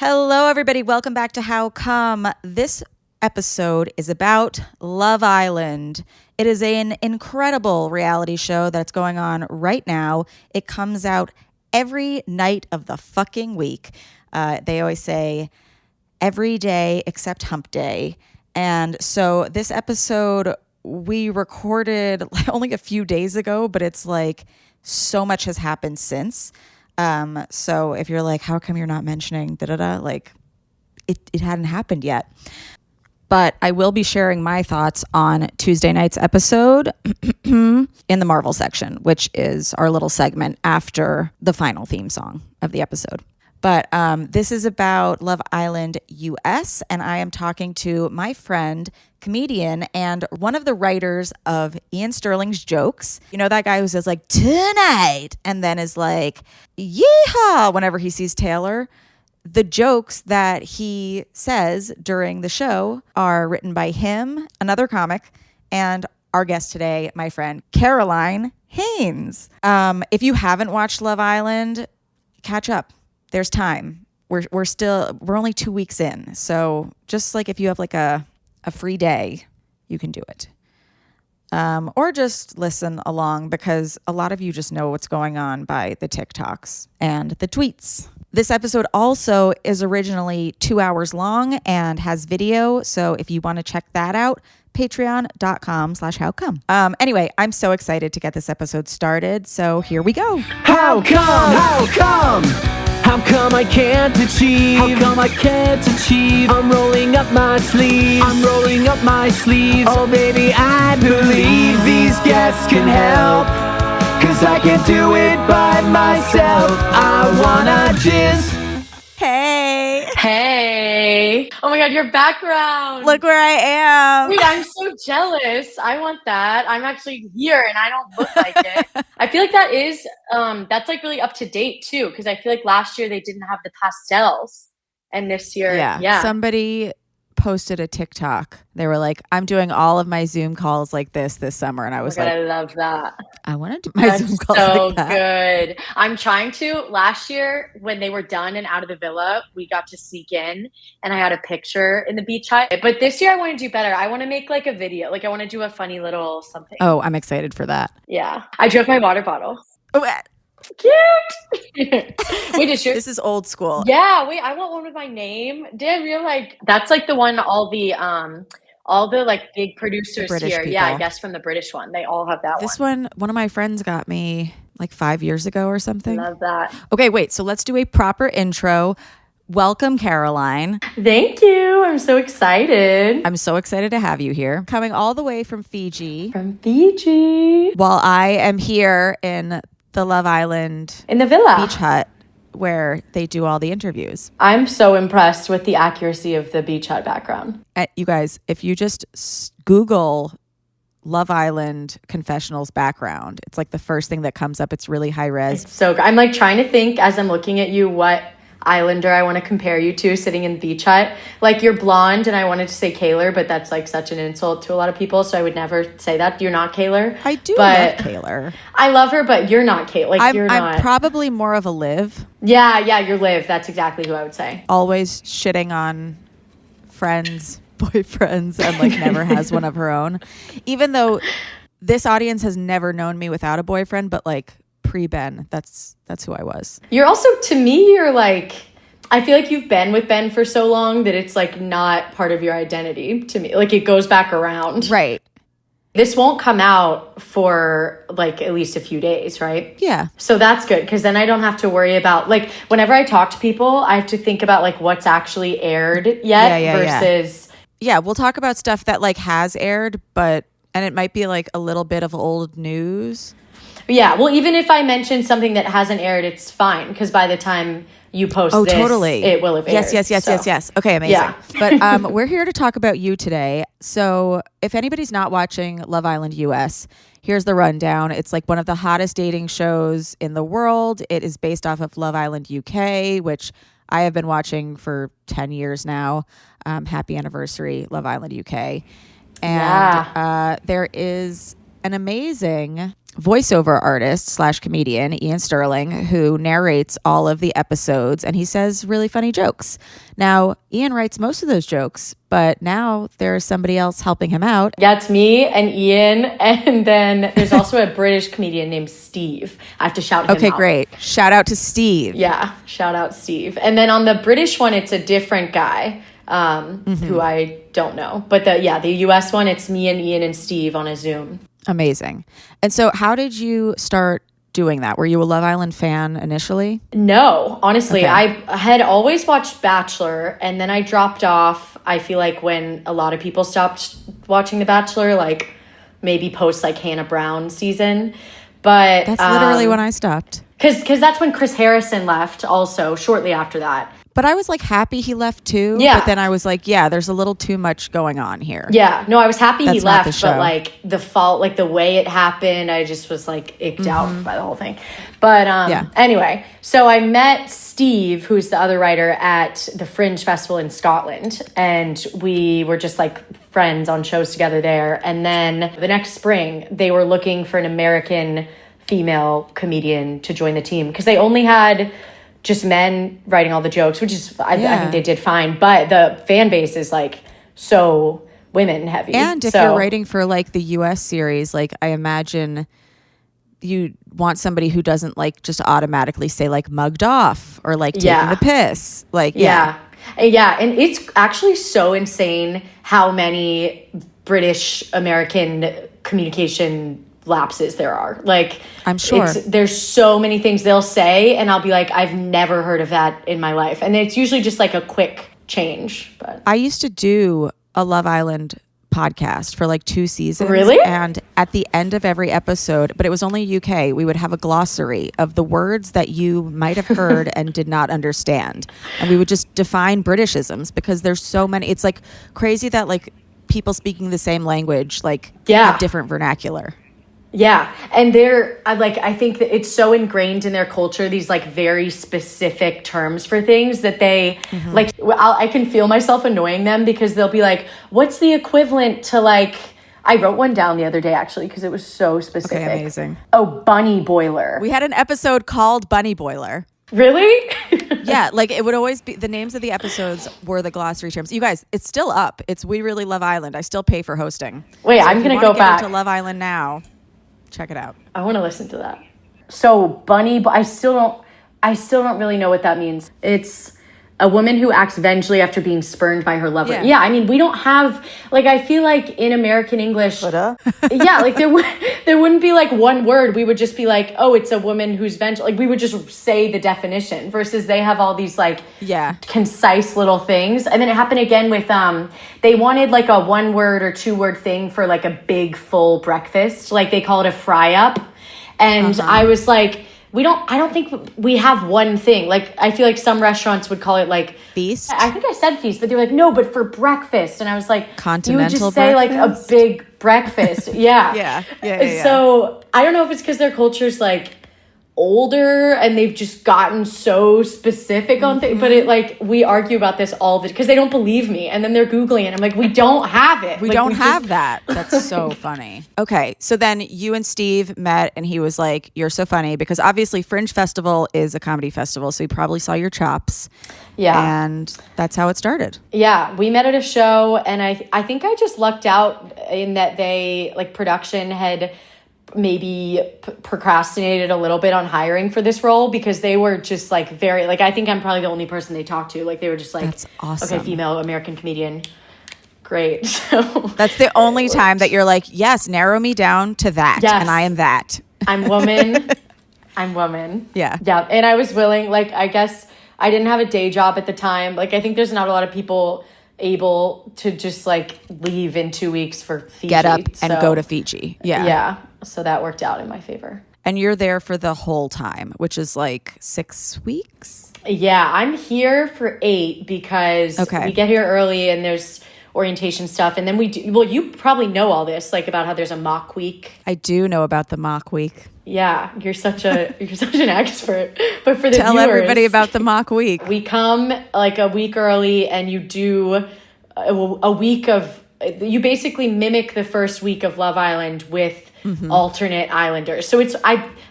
Hello, everybody. Welcome back to How Come. This episode is about Love Island. It is an incredible reality show that's going on right now. It comes out every night of the fucking week. They always say every day except hump day. And so this episode we recorded only a few days ago, but it's like so much has happened since. So if you're like, how come you're not mentioning like it hadn't happened yet. But I will be sharing my thoughts on Tuesday night's episode in the Marvel section, which is our little segment after the final theme song of the episode. But this is about Love Island US, and I am talking to my friend, comedian, and one of the writers of Ian Sterling's jokes. You know that guy who says like, tonight, and then is like, yeehaw, whenever he sees Taylor? The jokes that he says during the show are written by him, another comic, and our guest today, my friend, Caroline Haynes. If you haven't watched Love Island, catch up. There's time. We're only 2 weeks in. So just like if you have like a free day, you can do it. Or just listen along because a lot of you just know what's going on by the TikToks and the tweets. This episode also is originally 2 hours long and has video. So if you want to check that out, patreon.com/howcome. Anyway, I'm so excited to get this episode started. So here we go. How come? How come? How come I can't achieve? How come I can't achieve? I'm rolling up my sleeves. I'm rolling up my sleeves. Oh baby, I believe these guests can help. Cause I can't do it by myself. I wanna jizz. Hey. Oh my God, your background. Look where I am. Wait, I'm so jealous. I want that. I'm actually here and I don't look like it. I feel like that is, that's like really up to date too. Cause I feel like last year they didn't have the pastels and this year, yeah. Somebody posted a TikTok. They were like, I'm doing all of my Zoom calls like this summer. And I was I love that. I want to do my Zoom calls so like that. Good. I'm trying to. Last year, when they were done and out of the villa, we got to sneak in and I had a picture in the beach hut. But this year I want to do better. I want to make like a video. Like I want to do a funny little something. Oh, I'm excited for that. Yeah. I drove my water bottle. Oh, cute. Wait, is yours? This is old school. Yeah. Wait, I want one with my name. Did I real like that's like the one all the like big producers here. People. Yeah, I guess from the British one. They all have that This one of my friends got me like 5 years ago or something. Love that. Okay, wait. So let's do a proper intro. Welcome, Caroline. Thank you. I'm so excited. I'm so excited to have you here. Coming all the way from Fiji. While I am here in the Love Island in the villa beach hut where they do all the interviews. I'm so impressed with the accuracy of the beach hut background. You guys, if you just Google Love Island confessionals background, it's like the first thing that comes up. It's really high res. It's so good. I'm like trying to think as I'm looking at you what Islander I want to compare you to sitting in the beach hut. Like you're blonde and I wanted to say Kaylor, but that's like such an insult to a lot of people. So I would never say that. You're not Kaylor. I do love Kaylor. I love her, but you're not Kaylor. Like you're not. I'm probably more of a Liv. Yeah, you're Liv. That's exactly who I would say. Always shitting on friends, boyfriends, and like never has one of her own. Even though this audience has never known me without a boyfriend, but like pre-Ben, that's who I was. You're also, to me, you're like, I feel like you've been with Ben for so long that it's like not part of your identity to me. Like it goes back around. Right. This won't come out for like at least a few days, right? Yeah. So that's good because then I don't have to worry about like whenever I talk to people, I have to think about like what's actually aired yet versus. Yeah, we'll talk about stuff that like has aired, and it might be like a little bit of old news. Yeah, well, even if I mention something that hasn't aired, it's fine because by the time you post this, totally. It will have aired. Yes. Okay, amazing. Yeah. But we're here to talk about you today. So if anybody's not watching Love Island US, here's the rundown. It's like one of the hottest dating shows in the world. It is based off of Love Island UK, which I have been watching for 10 years now. Happy anniversary, Love Island UK. And there is an amazing voiceover artist / comedian, Ian Sterling, who narrates all of the episodes, and he says really funny jokes. Now, Ian writes most of those jokes, but now there's somebody else helping him out. Yeah, it's me and Ian, and then there's also a British comedian named Steve. I have to shout him out. Okay, great. Shout out to Steve. Yeah, shout out Steve. And then on the British one, it's a different guy who I don't know. But the US one, it's me and Ian and Steve on a Zoom. Amazing. And so how did you start doing that? Were you a Love Island fan initially? No, honestly, Okay. I had always watched Bachelor, and then I dropped off. I feel like when a lot of people stopped watching The Bachelor, like maybe post like Hannah Brown season. But That's literally when I stopped. Because that's when Chris Harrison left also, shortly after that. But I was like happy he left too. Yeah. But then I was like, yeah, there's a little too much going on here. Yeah, no, I was happy he That's not the left, but show. like the fault, like the way it happened, I just was like icked out by the whole thing. But anyway, so I met Steve, who's the other writer, at the Fringe Festival in Scotland, and we were just like friends on shows together there. And then the next spring, they were looking for an American female comedian to join the team because they only had just men writing all the jokes, which is, I think they did fine. But the fan base is like so women heavy. And if you're writing for like the US series, like I imagine you want somebody who doesn't like just automatically say like mugged off or like taking the piss. Like, Yeah. And it's actually so insane how many British American communication lapses there are. Like, I'm sure there's so many things they'll say, and I'll be like, I've never heard of that in my life. And it's usually just like a quick change. But I used to do a Love Island podcast for like 2 seasons. Really? And at the end of every episode, but it was only UK, we would have a glossary of the words that you might have heard and did not understand. And we would just define Britishisms because there's so many. It's like crazy that like people speaking the same language like have different vernacular. Yeah. And I think that it's so ingrained in their culture, these like very specific terms for things that they like, I can feel myself annoying them because they'll be like, what's the equivalent to like, I wrote one down the other day actually, because it was so specific. Okay, amazing. Oh, bunny boiler. We had an episode called Bunny Boiler. Really? Yeah, like it would always be, the names of the episodes were the glossary terms. You guys, it's still up. It's We Really Love Island. I still pay for hosting. Wait, I'm going to go back to Love Island now. Check it out. I want to listen to that. So bunny, I still don't really know what that means. It's a woman who acts vengefully after being spurned by her lover. Yeah, I mean, we don't have, like, I feel like in American English, Huda? yeah, like there wouldn't be like one word. We would just be like, oh, it's a woman who's vengeful. Like we would just say the definition versus they have all these like concise little things. And then it happened again with, they wanted like a 1 word or 2 word thing for like a big full breakfast. Like they call it a fry up. And I was like, I don't think we have one thing. Like, I feel like some restaurants would call it like feast. I think I said feast, but they were like, no, but for breakfast. And I was like, continental you would just say breakfast? like a big breakfast. Yeah. So I don't know if it's because their culture's like older and they've just gotten so specific on things, but it like, we argue about this all the, because they don't believe me. And then they're Googling it. I'm like, we don't have it. We like, don't have that. That's so funny. Okay. So then you and Steve met and he was like, you're so funny because obviously Fringe Festival is a comedy festival. So he probably saw your chops. Yeah. And that's how it started. Yeah. We met at a show and I think I just lucked out in that they like production had maybe procrastinated a little bit on hiring for this role because they were just like very like I think I'm probably the only person they talked to. Like they were just like, that's awesome. Okay, female American comedian. Great. So that's the only time that you're like, yes, narrow me down to that. Yes. And I am that. I'm woman. I'm woman. Yeah. Yeah. And I was willing, like I guess I didn't have a day job at the time. Like I think there's not a lot of people able to just like leave in 2 weeks for Fiji. Get up and go to Fiji. Yeah. Yeah. So that worked out in my favor. And you're there for the whole time, which is like 6 weeks? Yeah, I'm here for 8 because we get here early and there's orientation stuff. And then we do, well, you probably know all this, like about how there's a mock week. I do know about the mock week. Yeah, you're such an expert. But for the Tell viewers, everybody about the mock week. We come like a week early and you do a week of, you basically mimic the first week of Love Island with alternate islanders. So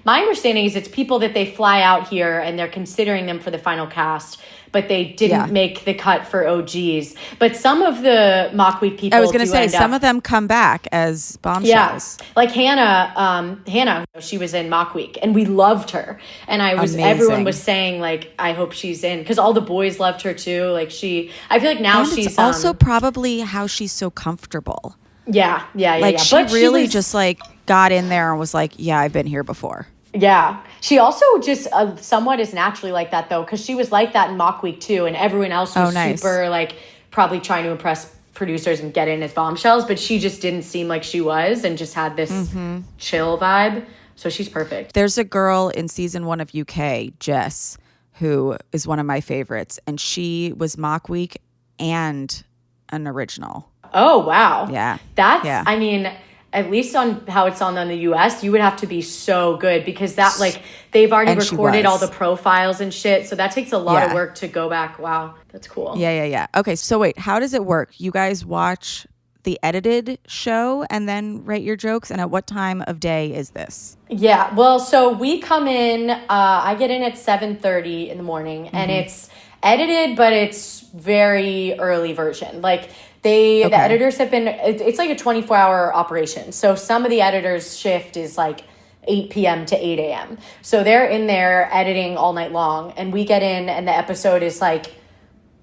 my understanding is it's people that they fly out here and they're considering them for the final cast, but they didn't make the cut for OGs. But some of the Mock Week people, I was going to say, some of them come back as bombshells. Yeah, like Hannah, she was in Mock Week, and we loved her. And everyone was saying, like, I hope she's in, because all the boys loved her too. Like I feel like now and she's it's also probably how she's so comfortable. Yeah. Like she really just like got in there and was like, yeah, I've been here before. Yeah. She also just somewhat is naturally like that, though, because she was like that in Mock Week, too. And everyone else was super, like, probably trying to impress producers and get in as bombshells. But she just didn't seem like she was and just had this chill vibe. So she's perfect. There's a girl in season 1 of UK, Jess, who is one of my favorites. And she was Mock Week and an original. Oh, wow. Yeah. I mean, at least on how it's on the US, you would have to be so good because that, like, they've already recorded all the profiles and shit. So that takes a lot of work to go back. Wow. That's cool. Yeah. Okay. So wait, how does it work? You guys watch the edited show and then write your jokes? And at what time of day is this? Yeah. Well, so we come in, I get in at 7:30 in the morning and it's edited, but it's very early version. Like, the editors have been, it's like a 24-hour operation. So some of the editors' shift is like 8 p.m. to 8 a.m. So they're in there editing all night long. And we get in and the episode is like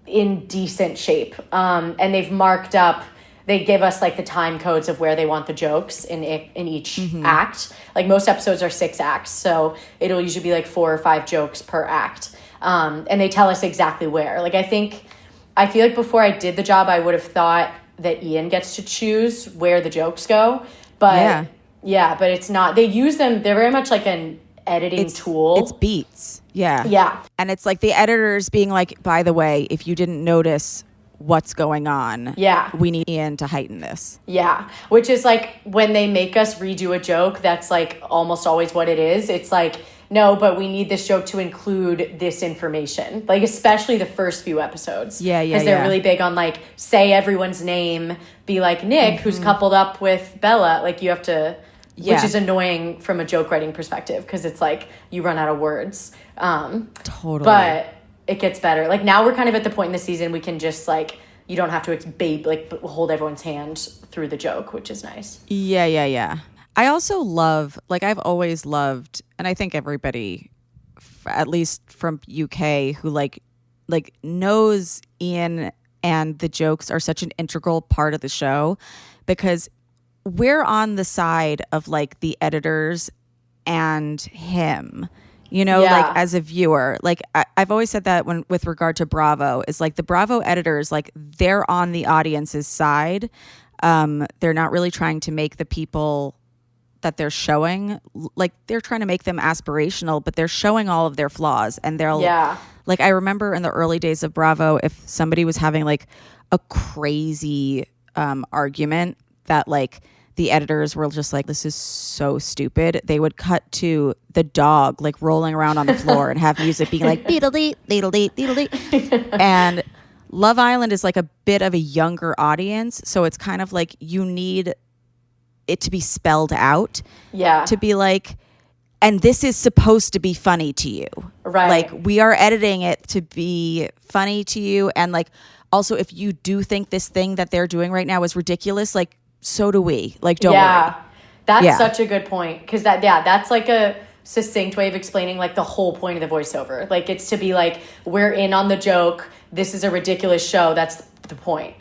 in decent shape. And they've marked up, they give us like the time codes of where they want the jokes in each act. Like most episodes are 6 acts. So it'll usually be like 4 or 5 jokes per act. And they tell us exactly where. Like I feel like before I did the job, I would have thought that Ian gets to choose where the jokes go. But but it's not. They use them. They're very much like an editing tool. It's beats. Yeah. Yeah. And it's like the editors being like, by the way, if you didn't notice what's going on, we need Ian to heighten this. Yeah. Which is like when they make us redo a joke, that's like almost always what it is. It's like, no, but we need this joke to include this information. Like, especially the first few episodes. Yeah. Because they're really big on, like, say everyone's name, be like Nick, who's coupled up with Bella. Like, you have to, which is annoying from a joke writing perspective, because it's like, you run out of words. Totally. But it gets better. Like, now we're kind of at the point in the season we can just, like, you don't have to hold everyone's hand through the joke, which is nice. Yeah. I also love, like, I've always loved, and I think everybody, at least from UK, who like knows Ian and the jokes are such an integral part of the show, because we're on the side of like the editors and him, you know, like as a viewer. Like I've always said that with regard to Bravo, is like the Bravo editors, like they're on the audience's side. They're not really trying to make the people that they're showing, like they're trying to make them aspirational, but they're showing all of their flaws. And they're like, I remember in the early days of Bravo, if somebody was having like a crazy argument that like the editors were just like, this is so stupid, they would cut to the dog like rolling around on the floor and have music being like beetle-dee, beetle-dee, beetle-dee. And Love Island is like a bit of a younger audience, so it's kind of like you need it to be spelled out, to be like, and this is supposed to be funny to you, right? Like, we are editing it to be funny to you, and like also if you do think this thing that they're doing right now is ridiculous, like so do we. Like, don't worry. That's such a good point, because that's like a succinct way of explaining like the whole point of the voiceover. Like, it's to be like, we're in on the joke, this is a ridiculous show, that's the point.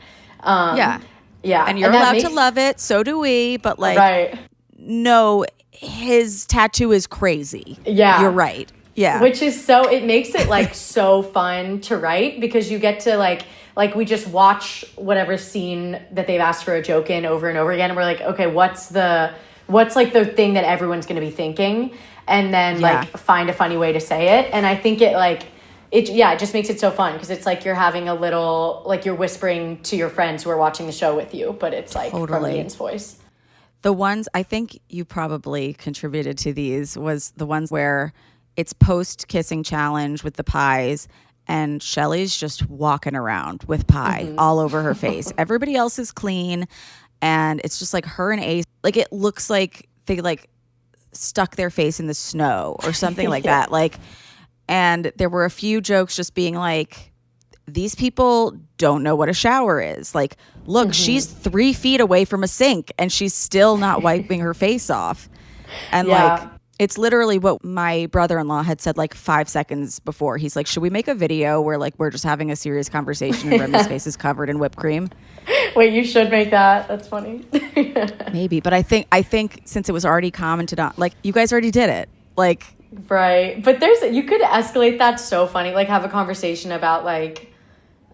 Yeah. And you're allowed to love it. So do we. But like, no, his tattoo is crazy. Yeah. You're right. Yeah. Which is it makes it like so fun to write, because you get to like we just watch whatever scene that they've asked for a joke in over and over again. And we're like, okay, what's like the thing that everyone's going to be thinking? And then like find a funny way to say it. And I think it just makes it so fun, because it's like you're having a little, like you're whispering to your friends who are watching the show with you, but it's like from Ian's voice. The ones, I think you probably contributed to these, was the ones where it's post-kissing challenge with the pies, and Shelly's just walking around with pie all over her face. Everybody else is clean, and it's just like her and Ace. Like, it looks like they like stuck their face in the snow or something like that. Like, and there were a few jokes just being like, these people don't know what a shower is. Like, look, she's 3 feet away from a sink and she's still not wiping her face off. And like, it's literally what my brother-in-law had said like 5 seconds before. He's like, should we make a video where like we're just having a serious conversation and Remy's face is covered in whipped cream? Wait, you should make that. That's funny. Maybe, but I think since it was already commented on, like, you guys already did it. Like, right. But you could escalate that so funny. Like, have a conversation about like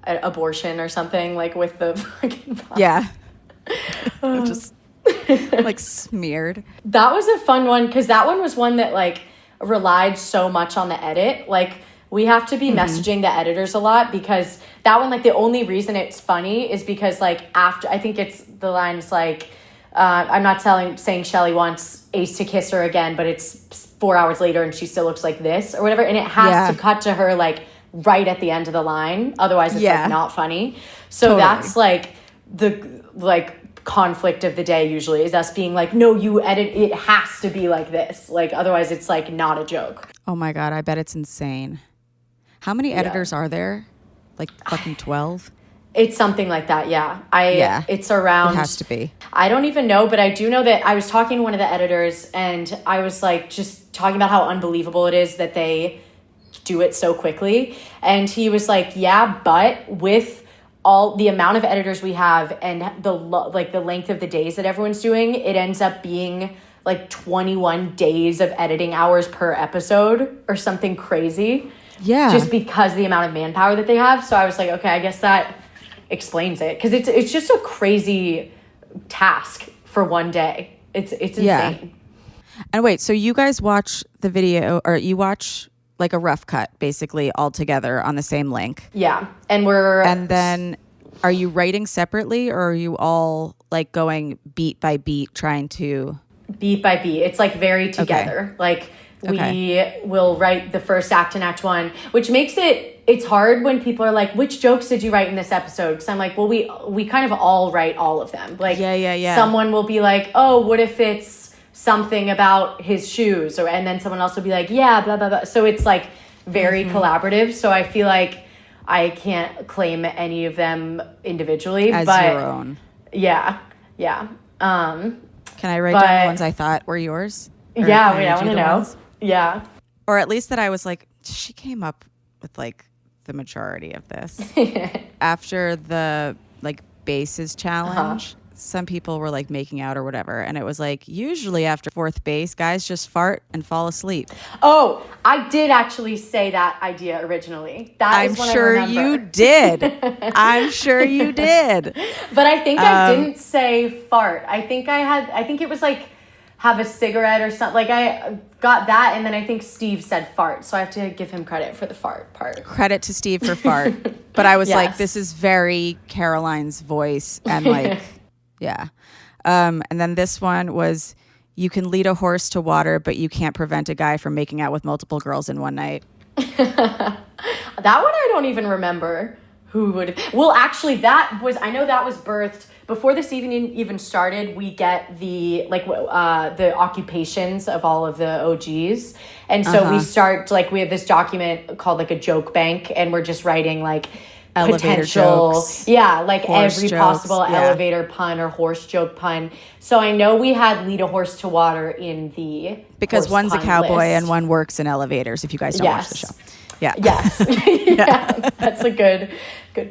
abortion or something, like with the fucking yeah. Just like smeared. That was a fun one because that one was one that like relied so much on the edit. Like, we have to be messaging the editors a lot because that one, like, the only reason it's funny is because like after, I think it's the lines like, I'm not saying Shelly wants Ace to kiss her again, but it's 4 hours later and she still looks like this or whatever. And it has to cut to her like right at the end of the line. Otherwise it's like not funny. So that's like the like conflict of the day usually is us being like, no, you edit, it has to be like this. Like, otherwise it's like not a joke. Oh my God. I bet it's insane. How many editors are there? Like fucking 12? It's something like that, yeah. It's around... It has to be. I don't even know, but I do know that I was talking to one of the editors and I was like just talking about how unbelievable it is that they do it so quickly. And he was like, yeah, but with all the amount of editors we have and the length of the days that everyone's doing, it ends up being like 21 days of editing hours per episode or something crazy. Yeah. Just because of the amount of manpower that they have. So I was like, okay, I guess that explains it. Because it's just a crazy task for one day. It's insane. Yeah. And wait, so you guys watch the video, or you watch like a rough cut basically all together on the same link? Yeah. And then are you writing separately or are you all like going beat by beat trying to... Beat by beat. It's like very together. Okay. We will write the first act and act one, which makes it's hard when people are like, which jokes did you write in this episode? Because I'm like, well, we kind of all write all of them. Like, someone will be like, oh, what if it's something about his shoes? And then someone else will be like, yeah, blah, blah, blah. So it's like very collaborative. So I feel like I can't claim any of them individually. As your own. Yeah. Yeah. Can I write down the ones I thought were yours? Yeah, wait, I want to know. Ones? Yeah. Or at least that I was like, she came up with like the majority of this. After the like bases challenge, some people were like making out or whatever. And it was like, usually after fourth base, guys just fart and fall asleep. Oh, I did actually say that idea originally. I'm sure you did. I'm sure you did. But I think I didn't say fart. I think it was like, have a cigarette or something. Like, I got that, and then I think Steve said fart, so I have to give him credit for the fart part. Credit to Steve for fart. But I was like, this is very Caroline's voice, and like, yeah. And then this one was, you can lead a horse to water, but you can't prevent a guy from making out with multiple girls in one night. That one I don't even remember who would... Well, actually, I know that was birthed... Before this even started, we get the occupations of all of the OGs. And so we start, like, we have this document called, like, a joke bank, and we're just writing, like, elevator jokes. Yeah, like horse every jokes, possible elevator pun or horse joke pun. So I know we had lead a horse to water in the because one's a cowboy list. And one works in elevators, if you guys don't watch the show. Yeah. Yes. Yeah. That's a good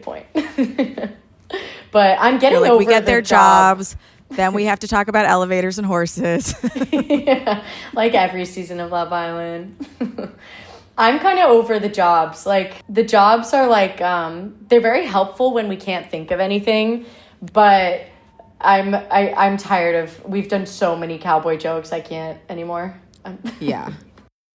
point. But I'm getting over we get their jobs. Then we have to talk about elevators and horses. Yeah, like every season of Love Island. I'm kind of over the jobs. Like, the jobs are like, they're very helpful when we can't think of anything. But I'm tired of, we've done so many cowboy jokes, I can't anymore. Yeah.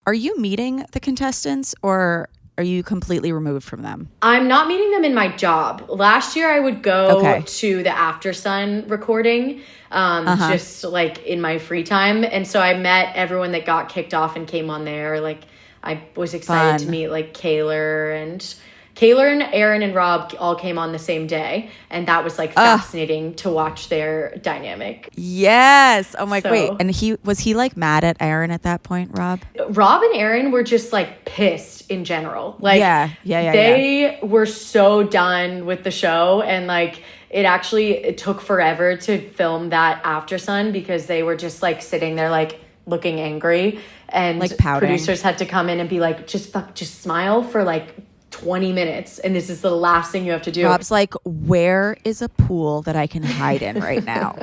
Are you meeting the contestants or are you completely removed from them? I'm not meeting them in my job. Last year I would go to the After Sun recording, just like in my free time. And so I met everyone that got kicked off and came on there. Like, I was excited to meet like Kaylor and Kaylor and Aaron and Rob all came on the same day, and that was like fascinating to watch their dynamic. Yes. Oh my, wait. And was he like mad at Aaron at that point, Rob? Rob and Aaron were just like pissed in general. Like they were so done with the show, and like it took forever to film that After Sun because they were just like sitting there like looking angry, and like producers had to come in and be like, just smile for like 20 minutes, and this is the last thing you have to do. Rob's like, where is a pool that I can hide in right now?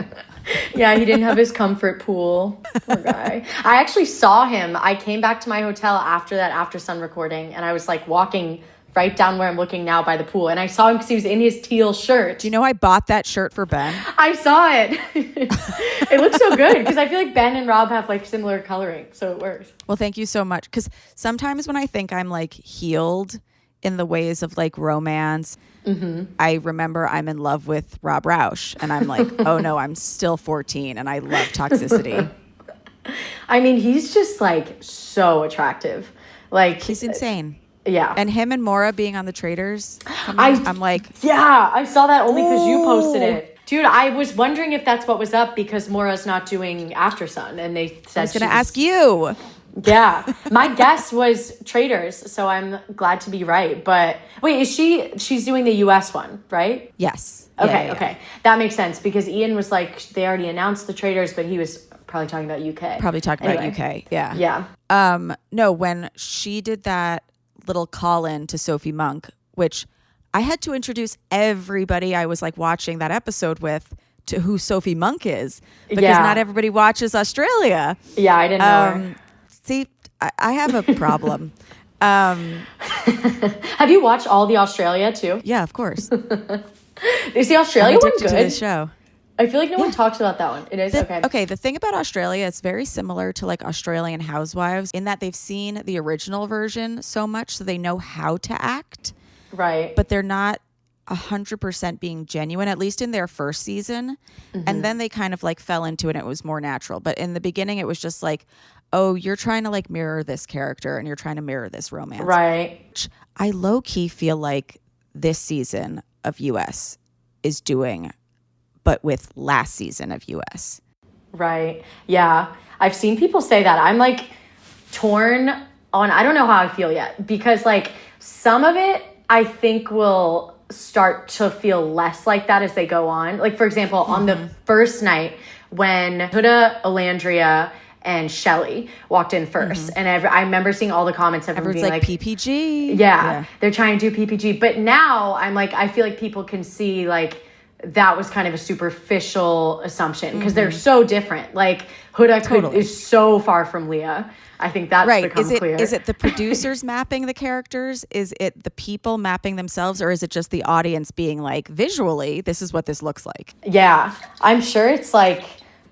Yeah, he didn't have his comfort pool. Poor guy. I actually saw him. I came back to my hotel after that After Sun recording, and I was like walking right down where I'm looking now by the pool, and I saw him because he was in his teal shirt. Do you know I bought that shirt for Ben? I saw it. It looks so good because I feel like Ben and Rob have like similar coloring, so it works. Well, thank you so much, because sometimes when I think I'm like healed in the ways of like romance, I remember I'm in love with Rob Roush, and I'm like, oh no, I'm still 14 and I love toxicity. I mean, he's just like so attractive. Like, he's insane. Yeah. And him and Maura being on the Traders, I'm like, yeah, I saw that only because you posted it. Dude, I was wondering if that's what was up because Maura's not doing After Sun, and they said I was going to ask you. Yeah, my guess was Traders, so I'm glad to be right. But wait, she's doing the US one, right? Yes. Okay, okay. That makes sense because Ian was like, they already announced the Traders, but he was probably talking about UK. Probably talking about UK, yeah. Yeah. No, when she did that little call-in to Sophie Monk, which I had to introduce everybody I was like watching that episode with to who Sophie Monk is, because not everybody watches Australia. Yeah, I didn't know her. See, I have a problem. Have you watched all the Australia too? Yeah, of course. Is the Australia one good? To this show. I feel like no one talks about that one. It is? Okay. Okay, the thing about Australia, it's very similar to like Australian Housewives in that they've seen the original version so much so they know how to act. Right. But they're not 100% being genuine, at least in their first season. And then they kind of like fell into it and it was more natural. But in the beginning, it was just like, oh, you're trying to like mirror this character and you're trying to mirror this romance. Right. I low-key feel like this season of US is doing, but with last season of US. Right. Yeah. I've seen people say that. I'm like torn on, I don't know how I feel yet, because like some of it I think will start to feel less like that as they go on. Like, for example, on the first night when Huda, Alandria, and Shelly walked in first. And I remember seeing all the comments of everyone being like PPG. Yeah, they're trying to do PPG. But now I'm like, I feel like people can see like that was kind of a superficial assumption because they're so different. Like Huda is so far from Leah. I think that's become clear. Is it the producers mapping the characters? Is it the people mapping themselves? Or is it just the audience being like, visually, this is what this looks like? Yeah, I'm sure it's like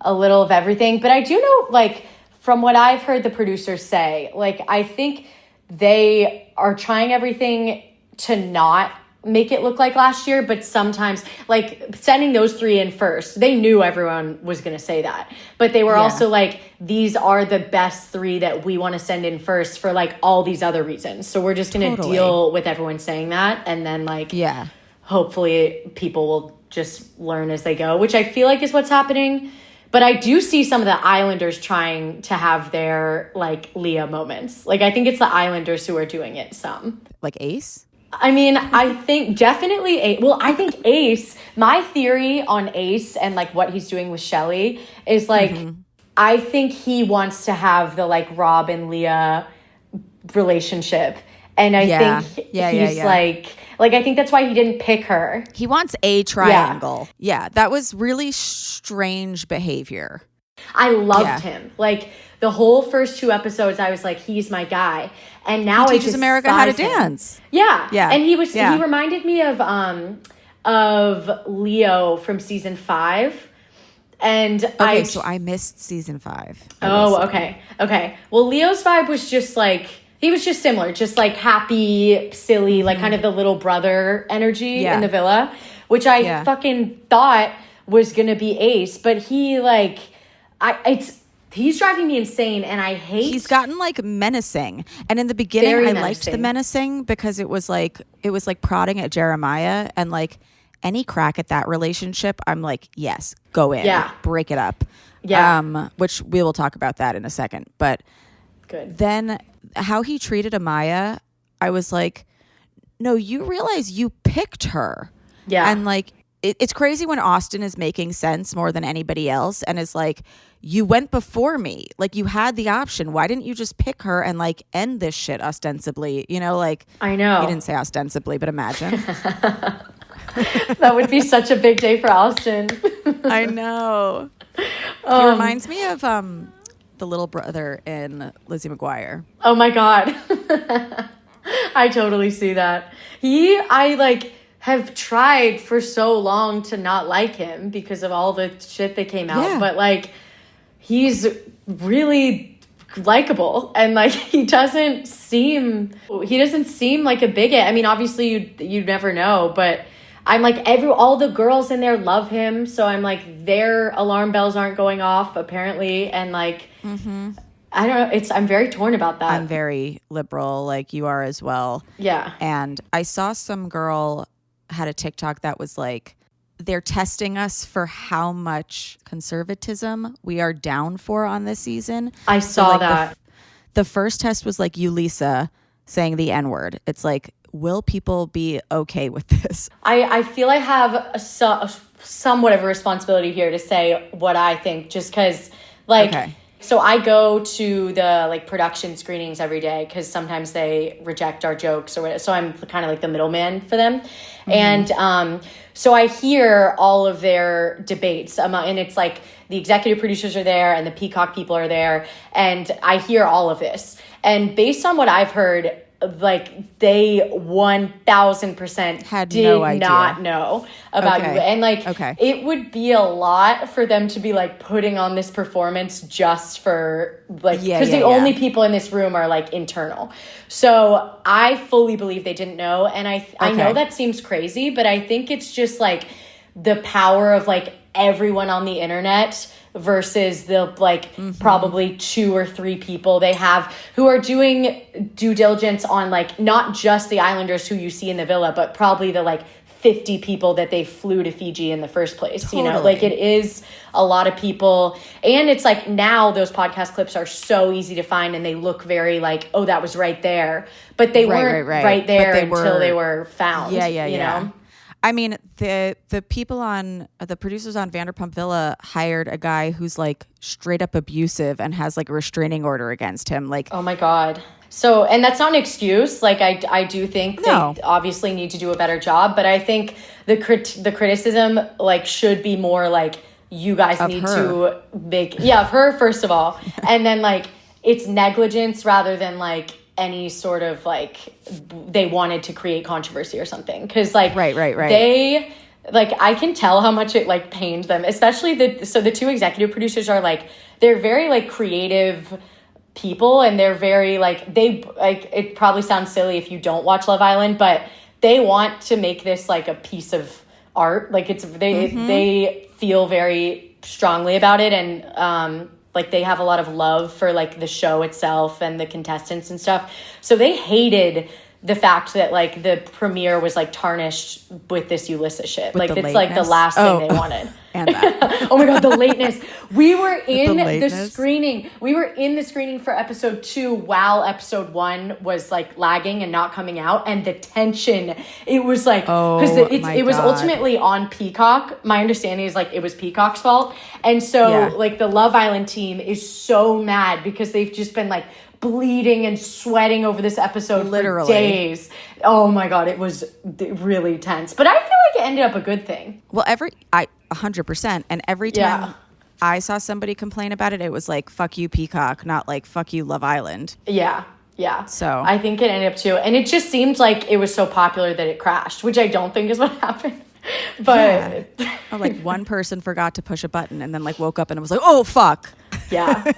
a little of everything. But I do know, like, from what I've heard the producers say, like, I think they are trying everything to not make it look like last year, but sometimes like sending those three in first, they knew everyone was going to say that, but they were also like, these are the best three that we want to send in first for like all these other reasons. So we're just going to deal with everyone saying that. And then like, hopefully people will just learn as they go, which I feel like is what's happening. But I do see some of the Islanders trying to have their like Leah moments. Like, I think it's the Islanders who are doing it some. Like Ace? I mean, I think definitely Ace. Well, I think Ace, my theory on Ace and like what he's doing with Shelly is like, I think he wants to have the like Rob and Leah relationship. And I think he's like, I think that's why he didn't pick her. He wants a triangle. Yeah, that was really strange behavior. I loved him. Like, the whole first 2 episodes, I was like, he's my guy. And now he teaches America how to dance. Yeah. And he reminded me of Leo from season 5. And so I missed season 5. Okay. Well, Leo's vibe was just like, he was just similar, just like happy, silly, like kind of the little brother energy in the villa, which I fucking thought was going to be Ace. But he like, he's driving me insane, and I hate. He's gotten like menacing, and in the beginning, Very I liked the menacing because it was like prodding at Jeremiah, and like any crack at that relationship, I'm like, yes, go in, break it up. Yeah. Which we will talk about that in a second. But then how he treated Amaya, I was like, no, you realize you picked her. Yeah. And like, it's crazy when Austin is making sense more than anybody else and is like, you went before me. Like, you had the option. Why didn't you just pick her and like end this shit ostensibly? You know, like, I know. He didn't say ostensibly, but imagine. That would be such a big day for Austin. I know. He reminds me of the little brother in Lizzie McGuire. Oh my God. I totally see that. I have tried for so long to not like him because of all the shit that came out. But like, he's really likable, and like he doesn't seem like a bigot. I mean, obviously you never know, but I'm like, all the girls in there love him, so I'm like, their alarm bells aren't going off apparently, and like, I don't know. I'm very torn about that. I'm very liberal, like you are as well. Yeah. And I saw some girl had a TikTok that was like, they're testing us for how much conservatism we are down for on this season. I saw that. The first test was like Lisa saying the N-word. It's like, will people be okay with this? I feel I have somewhat of a responsibility here to say what I think, just because like, so I go to the like production screenings every day because sometimes they reject our jokes or whatever. So I'm kind of like the middleman for them. And so I hear all of their debates, and it's like the executive producers are there and the Peacock people are there, and I hear all of this. And based on what I've heard, like they 1000% did not know about you. And like, it would be a lot for them to be like putting on this performance just for like, because the only people in this room are like internal. So I fully believe they didn't know. And I know that seems crazy, but I think it's just like the power of like everyone on the internet versus the like probably 2 or 3 people they have who are doing due diligence on like not just the Islanders who you see in the villa, but probably the like 50 people that they flew to Fiji in the first place. You know, like it is a lot of people. And it's like now those podcast clips are so easy to find and they look very like, oh, that was right there. But they weren't right there until they were found. You know? I mean, the people the producers on Vanderpump Villa hired a guy who's like straight up abusive and has like a restraining order against him. Like, oh my God. So, and that's not an excuse. Like, I do think they obviously need to do a better job, but I think the criticism like should be more like, you guys need to make, of her, first of all. And then like, it's negligence rather than like, any sort of like they wanted to create controversy or something, because like they like, I can tell how much it like pained them, especially the 2 executive producers are like, they're very like creative people, and they're very like, they like, it probably sounds silly if you don't watch Love Island, but they want to make this like a piece of art. Like it's they feel very strongly about it, and like they have a lot of love for like the show itself and the contestants and stuff. So they hated the fact that like the premiere was like tarnished with this Ulysses shit. Like it's like the last thing they wanted. And that. Oh my God, the lateness. We were in the screening. We were in the screening for episode 2 while episode 1 was like lagging and not coming out. And the tension, it was like, because it was ultimately on Peacock. My understanding is like it was Peacock's fault. And so like the Love Island team is so mad because they've just been like bleeding and sweating over this episode for days. Oh my God, it was really tense. But I feel like it ended up a good thing. Well, 100%. And every time I saw somebody complain about it, it was like, fuck you, Peacock, not like, fuck you, Love Island. Yeah. So I think it ended up too. And it just seemed like it was so popular that it crashed, which I don't think is what happened. But like one person forgot to push a button and then like woke up and it was like, oh, fuck. Yeah.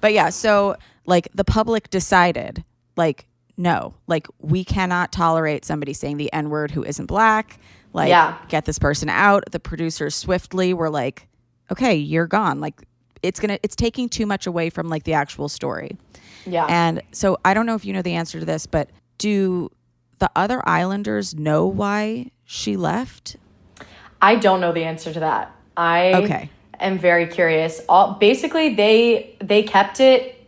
But yeah, so like the public decided like, no, like we cannot tolerate somebody saying the N-word who isn't black. Like, get this person out. The producers swiftly were like, okay, you're gone. Like, it's taking too much away from like the actual story. Yeah. And so I don't know if you know the answer to this, but do the other islanders know why she left? I don't know the answer to that. Okay. am very curious. Basically, they kept it,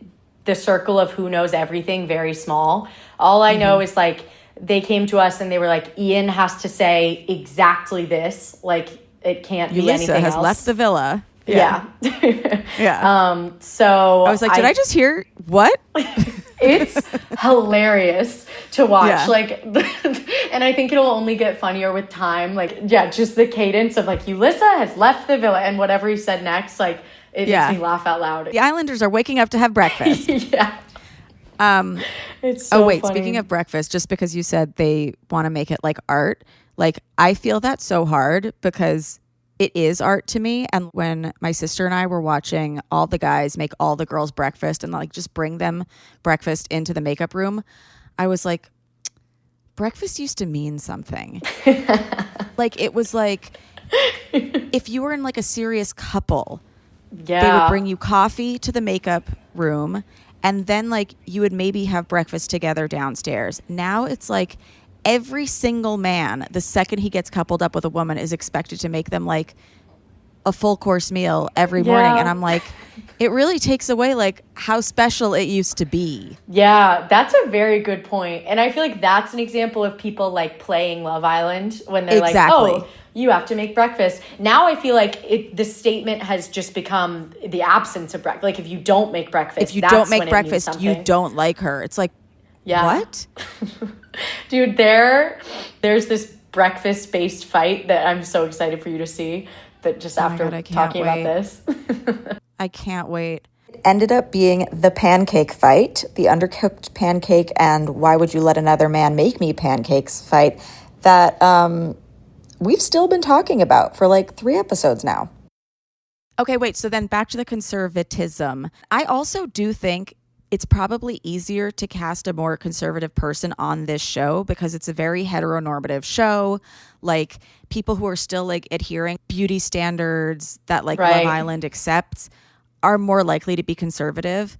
the circle of who knows everything, very small. All I know is like they came to us and they were like, Ian has to say exactly this. Like it can't be anything else. Ulissa has left the villa. Yeah. Yeah. So I was like, did I just hear what? It's hilarious to watch. Yeah. Like, and I think it'll only get funnier with time. Like, yeah, just the cadence of like, Ulissa has left the villa and whatever he said next, like, it makes me laugh out loud. The Islanders are waking up to have breakfast. Yeah. It's so funny. Speaking of breakfast, just because you said they want to make it like art, like I feel that so hard because it is art to me. And when my sister and I were watching all the guys make all the girls breakfast and like just bring them breakfast into the makeup room, I was like, breakfast used to mean something. Like it was like if you were in like a serious couple, they would bring you coffee to the makeup room and then like you would maybe have breakfast together downstairs. Now it's like every single man, the second he gets coupled up with a woman, is expected to make them like a full course meal every morning. And I'm like, it really takes away like how special it used to be. Yeah, that's a very good point. And I feel like that's an example of people like playing Love Island when they're like, oh, you have to make breakfast. Now I feel like the statement has just become the absence of breakfast. Like if you don't make breakfast, if you don't make breakfast, you don't like her. It's like, what? Dude, there's this breakfast-based fight that I'm so excited for you to see. But just after talking about this. I can't wait. It ended up being the pancake fight, the undercooked pancake and why would you let another man make me pancakes fight that we've still been talking about for like 3 episodes now. Okay, wait. So then back to the conservatism. I also do think it's probably easier to cast a more conservative person on this show because it's a very heteronormative show. Like people who are still like adhering beauty standards that like Love Island accepts are more likely to be conservative.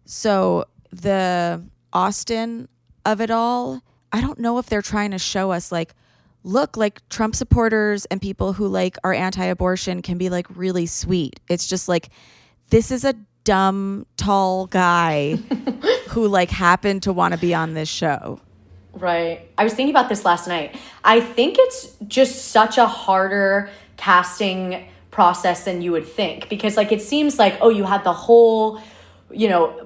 So the Austin of it all, I don't know if they're trying to show us like, look, like Trump supporters and people who like are anti-abortion can be like really sweet. It's just like, this is a dumb, tall guy who like happened to want to be on this show. Right. I was thinking about this last night. I think it's just such a harder casting process than you would think because like it seems like, oh, you had the whole,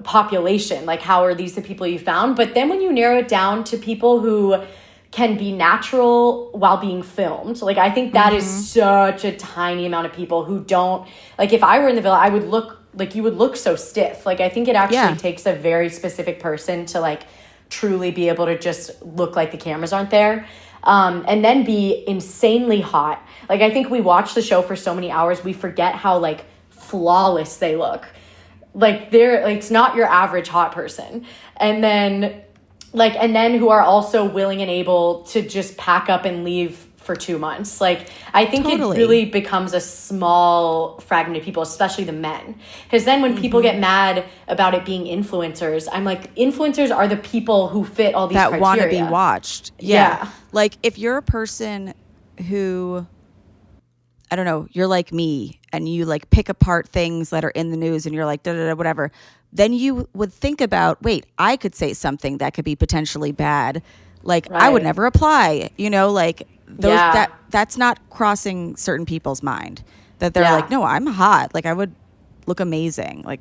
population. Like how are these the people you found? But then when you narrow it down to people who can be natural while being filmed, like I think that is such a tiny amount of people who don't, like if I were in the villa, I would look like you would look so stiff. Like I think it actually takes a very specific person to like truly be able to just look like the cameras aren't there. And then be insanely hot. Like I think we watch the show for so many hours, we forget how like flawless they look. Like they're like, it's not your average hot person. And then who are also willing and able to just pack up and leave for 2 months. Like I think it really becomes a small fragment of people, especially the men. Because then when people get mad about it being influencers, I'm like, influencers are the people who fit all these criteria. That want to be watched. Yeah. Like if you're a person who, I don't know, you're like me and you like pick apart things that are in the news and you're like, whatever. Then you would think about, wait, I could say something that could be potentially bad. Like I would never apply, like those that's not crossing certain people's mind that they're like, no, I'm hot. Like I would look amazing. Like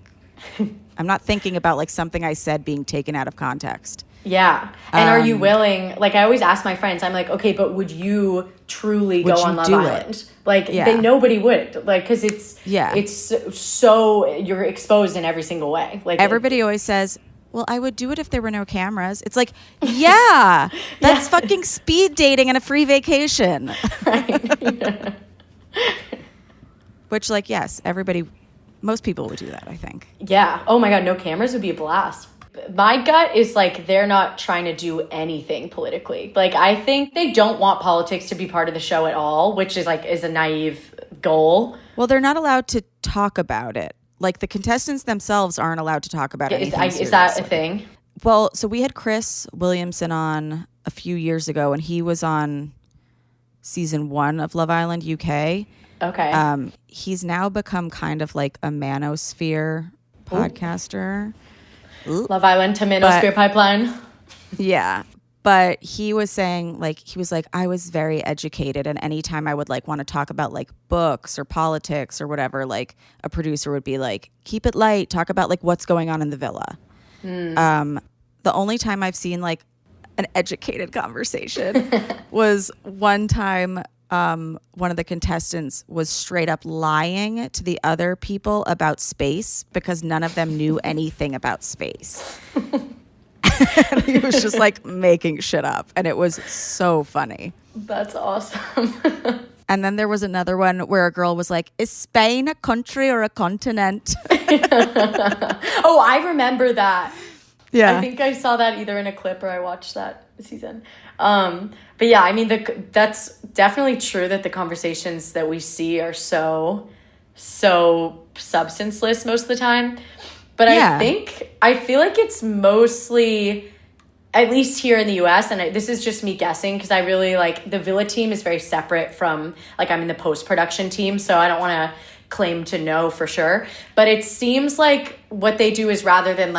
I'm not thinking about like something I said being taken out of context. Yeah. And are you willing, like I always ask my friends, I'm like, okay, but would you truly go on Love Island? Like then nobody would, like, cause it's so you're exposed in every single way. Like everybody always says, well, I would do it if there were no cameras. It's like, that's fucking speed dating and a free vacation. Right. Which like, yes, most people would do that, I think. Yeah. Oh my God, no cameras would be a blast. My gut is like they're not trying to do anything politically. Like I think they don't want politics to be part of the show at all, which is like is a naive goal. Well, they're not allowed to talk about it. Like the contestants themselves aren't allowed to talk about anything Is that a seriously. thing? Well, so we had Chris Williamson on a few years ago, and he was on season 1 of Love Island UK. Okay. He's now become kind of like a manosphere podcaster. Love Island to Manosphere Pipeline. Yeah. But he was saying, like, I was very educated. And anytime I would like want to talk about like books or politics or whatever, like a producer would be like, keep it light, talk about like what's going on in the villa. The only time I've seen like an educated conversation was one time one of the contestants was straight up lying to the other people about space because none of them knew anything about space. And he was just like making shit up, and it was so funny. That's awesome. And then there was another one where a girl was like, is Spain a country or a continent? Oh, I remember that. Yeah. I think I saw that either in a clip or I watched that season. But yeah, I mean, that's definitely true that the conversations that we see are so substanceless most of the time. But Yeah. I feel like it's mostly, at least here in the US, and this is just me guessing, because I really like, the Villa team is very separate from, like, I'm in the post-production team, so I don't want to claim to know for sure. But it seems like what they do is rather than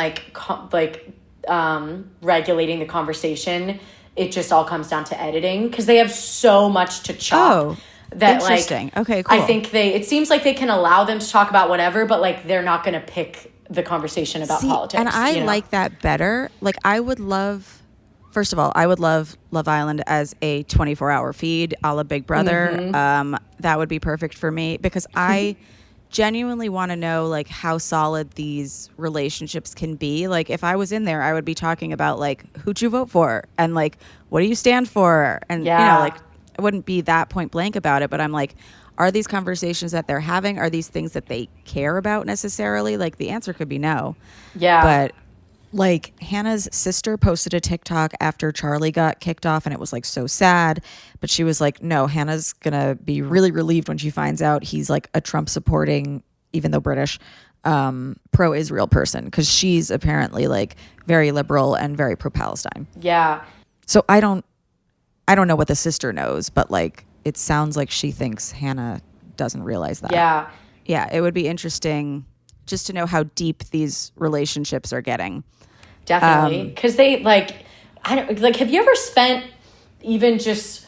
regulating the conversation, it just all comes down to editing, because they have so much to chop. Oh, interesting. Like, okay, cool. I think it seems like they can allow them to talk about whatever, but like they're not going to pick the conversation about politics. And I like that better. Like I would love, first of all, I would love Love Island as a 24-hour feed a la Big Brother. That would be perfect for me, because I genuinely want to know like how solid these relationships can be. Like if I was in there, I would be talking about like, who'd you vote for? And like, what do you stand for? And you know, like I wouldn't be that point blank about it, but I'm like, are these conversations that they're having, are these things that they care about necessarily? Like the answer could be no. Yeah. But like Hannah's sister posted a TikTok after Charlie got kicked off, and it was like so sad. But she was like, no, Hannah's going to be really relieved when she finds out he's like a Trump supporting, even though British, pro-Israel person. Because she's apparently like very liberal and very pro-Palestine. Yeah. So I don't know what the sister knows, but like it sounds like she thinks Hannah doesn't realize that. Yeah. Yeah, it would be interesting just to know how deep these relationships are getting. Definitely. Because they have you ever spent even just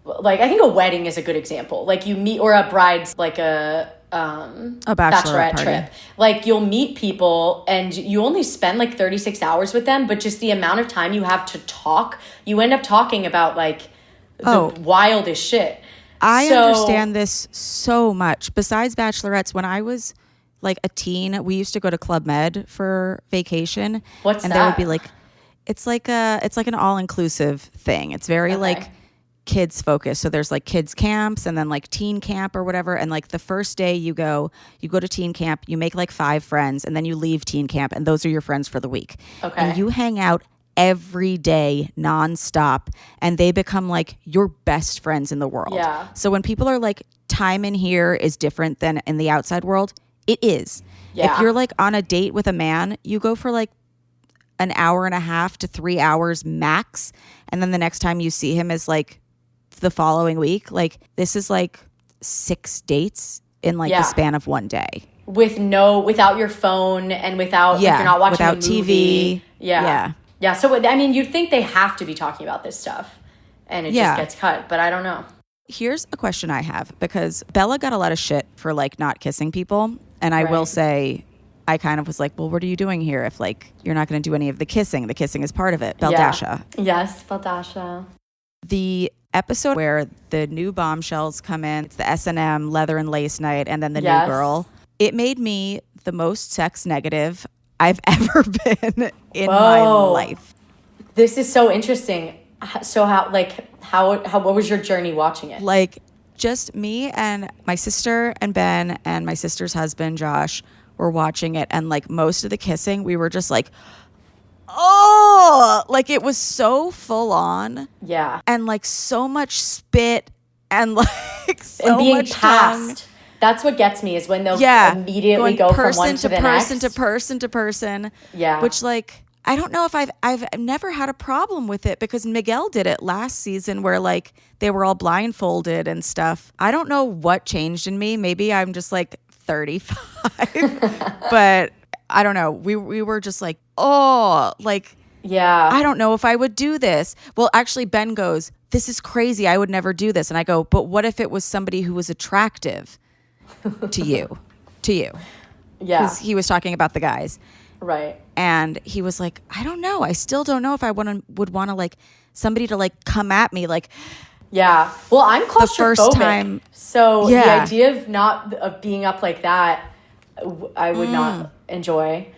like, I think a wedding is a good example. Like you meet, or a bride's like a bachelorette party. trip. Like you'll meet people and you only spend like 36 hours with them, but just the amount of time you have to talk, you end up talking about like the wildest shit. I understand this so much. Besides bachelorettes, when I was like a teen, we used to go to Club Med for vacation. What's and that? There would be like, it's like an all-inclusive thing. It's very like kids focused. So there's like kids camps and then like teen camp or whatever. And like the first day you go to teen camp, you make like 5 friends, and then you leave teen camp, and those are your friends for the week. Okay. And you hang out every day nonstop, and they become like your best friends in the world. Yeah. So when people are like, time in here is different than in the outside world, it is. Yeah. If you're like on a date with a man, you go for like an hour and a half to 3 hours max, and then the next time you see him is like the following week. Like this is like 6 dates in like the span of one day. Without your phone and without like, you're not watching without a movie. TV. Yeah. Yeah, so I mean, you'd think they have to be talking about this stuff, and it just gets cut, but I don't know. Here's a question I have, because Bella got a lot of shit for like not kissing people, and I will say, I kind of was like, well, what are you doing here if like you're not going to do any of the kissing? The kissing is part of it. Beldasha. Yeah. Yes, Beldasha. The episode where the new bombshells come in, it's the S&M leather and lace night, and then the new girl. It made me the most sex negative I've ever been in my life. This is so interesting. So what was your journey watching it? Like just me and my sister and Ben and my sister's husband, Josh, were watching it. And like most of the kissing, we were just like, oh, like it was so full on. Yeah. And like so much spit and like like so and being much passed. tongue. That's what gets me is when they'll going immediately go from person one to the person next. to person to person. Yeah. Which like I don't know if I've never had a problem with it because Miguel did it last season where like they were all blindfolded and stuff. I don't know what changed in me. Maybe I'm just like 35. But I don't know. We were just like, oh, like Yeah. I don't know if I would do this. Well, actually Ben goes, this is crazy. I would never do this. And I go, but what if it was somebody who was attractive to you? Yeah. Because he was talking about the guys. Right. And he was like, I don't know. I still don't know if I would want to like somebody to like come at me like. Yeah. Well, I'm claustrophobic. first time- So the Yeah. idea of being up like that, I would not enjoy.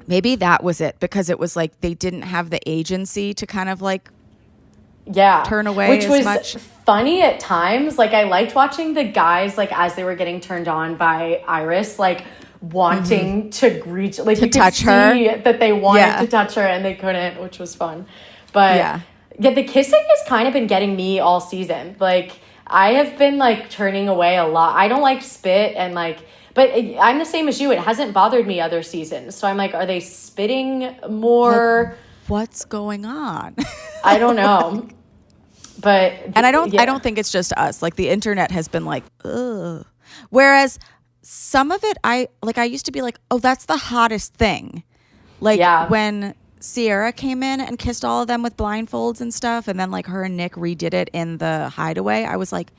Maybe that was it because it was like they didn't have the agency to kind of like turn away which as was much. funny at times. Like I liked watching the guys like as they were getting turned on by Iris, like wanting to reach, like you could touch see her. that they wanted Yeah. to touch her and they couldn't, which was fun. But Yeah. the kissing has kind of been getting me all season. Like I have been like turning away a lot. I don't like spit and like, but I'm the same as you. It hasn't bothered me other seasons. So I'm like, are they spitting more? What's going on? I don't know. But And I don't think it's just us. Like the internet has been like, ugh. Whereas some of it, I used to be like, oh, that's the hottest thing. Like when Sierra came in and kissed all of them with blindfolds and stuff, and then like her and Nick redid it in the hideaway, I was like,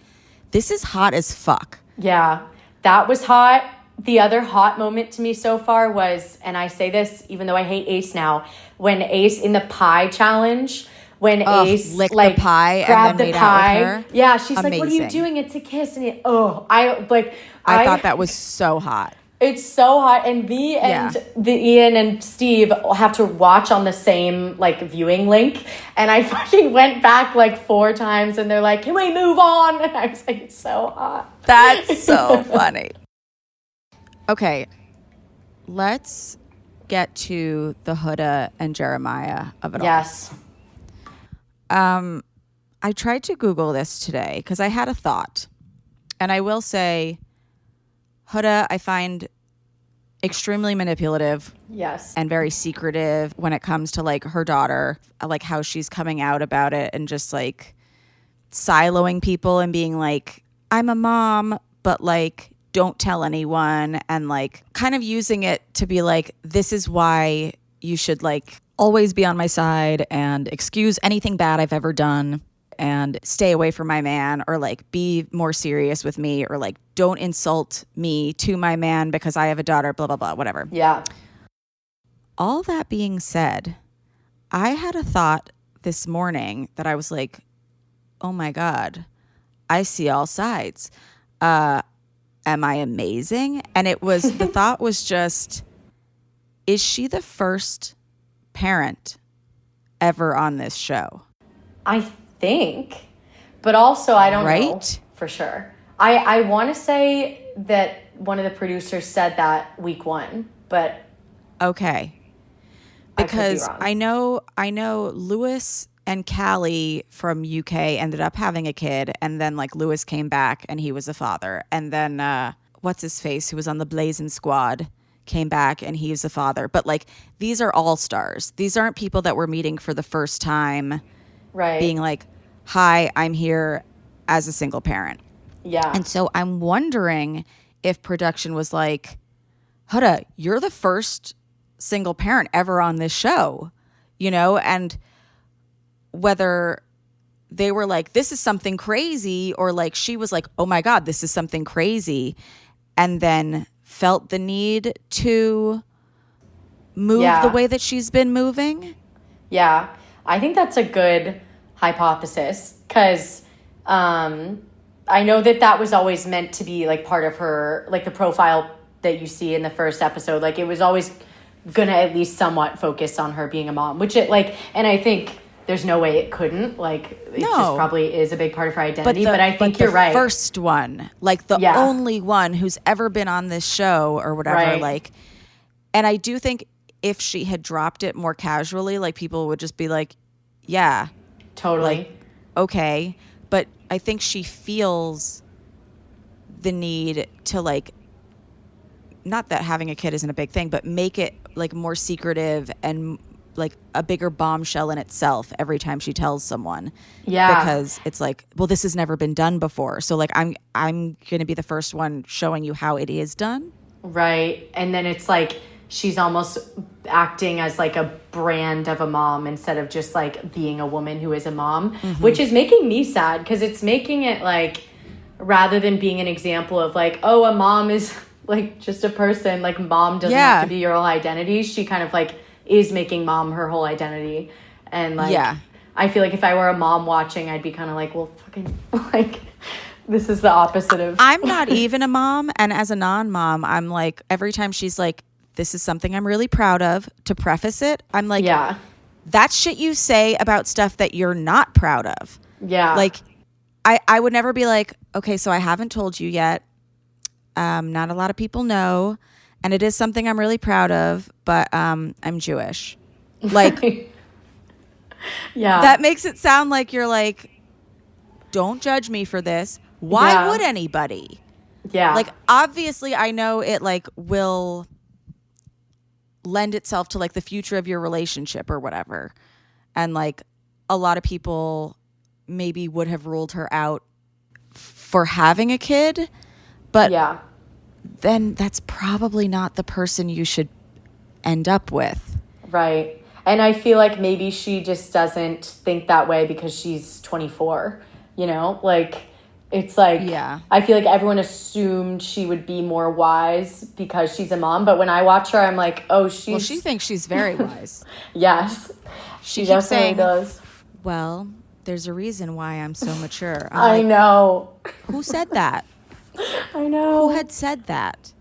this is hot as fuck. Yeah, that was hot. The other hot moment to me so far was, and I say this even though I hate Ace now, when Ace in the pie challenge, when Ace licked like the pie grabbed and then the made pie. out with her. Yeah, she's like, "What are you Amazing. doing? It's a kiss." And I thought that was so hot. it's so hot, and me and the Ian and Steve have to watch on the same like viewing link, and I fucking went back like 4 times, and they're like, "Can we move on?" And I was like, "It's so hot." That's so funny. Okay, let's get to the Huda and Jeremiah of it all. Yes. I tried to Google this today because I had a thought. And I will say, Huda, I find extremely manipulative Yes. and very secretive when it comes to like her daughter, like how she's coming out about it and just like siloing people and being like, I'm a mom, but like, don't tell anyone. And like kind of using it to be like, this is why you should like always be on my side and excuse anything bad I've ever done and stay away from my man, or like be more serious with me, or like don't insult me to my man because I have a daughter, blah, blah, blah, whatever. Yeah. All that being said, I had a thought this morning that I was like, oh my God, I see all sides. Am I amazing? And it was, the thought was just, is she the first parent ever on this show? I think, but also I don't know Right? for sure. I want to say that one of the producers said that week 1, but Okay. I could be Because wrong. I know Lewis and Callie from UK ended up having a kid, and then like Lewis came back and he was a father. And then what's his face, who was on the Blazing Squad, came back and he was a father. But like these are all stars. These aren't people that we're meeting for the first time right. being like, hi, I'm here as a single parent. Yeah. And so I'm wondering if production was like, Huda, you're the first single parent ever on this show, you know, and whether they were like, this is something crazy, or like she was like, oh my God, this is something crazy, and then felt the need to move the way that she's been moving. Yeah. I think that's a good hypothesis because I know that was always meant to be like part of her, like the profile that you see in the first episode. Like it was always going to at least somewhat focus on her being a mom, which it like, and I think there's no way it couldn't, like it just probably is a big part of her identity, but I think you're right. The first one, like the only one who's ever been on this show or whatever, Right. like, and I do think if she had dropped it more casually, like people would just be like, yeah, Totally. like, okay. but I think she feels the need to like, not that having a kid isn't a big thing, but make it like more secretive and like a bigger bombshell in itself every time she tells someone. Yeah. Because it's like, well, this has never been done before. So like I'm going to be the first one showing you how it is done. Right. And then it's like she's almost acting as like a brand of a mom instead of just like being a woman who is a mom, which is making me sad because it's making it like, rather than being an example of like, oh, a mom is like just a person, like mom doesn't have to be your whole identity. She kind of like is making mom her whole identity. And like, I feel like if I were a mom watching, I'd be kind of like, well, fucking like, this is the opposite of. I'm not even a mom. And as a non-mom, I'm like, every time she's like, this is something I'm really proud of, to preface it, I'm like, that's shit you say about stuff that you're not proud of. Yeah. Like, I would never be like, okay, so I haven't told you yet. Not a lot of people know. And it is something I'm really proud of, but I'm Jewish. Like, that makes it sound like you're like, don't judge me for this. Why would anybody? Yeah. Like, obviously, I know it like will lend itself to like the future of your relationship or whatever. And like a lot of people maybe would have ruled her out for having a kid, but then that's probably not the person you should end up with. Right. And I feel like maybe she just doesn't think that way because she's 24, you know? Like, it's like, I feel like everyone assumed she would be more wise because she's a mom. But when I watch her, I'm like, oh, Well, she thinks she's very wise. Yes. She keeps saying, well, there's a reason why I'm so mature. I know. Who said that? I know. Who had said that?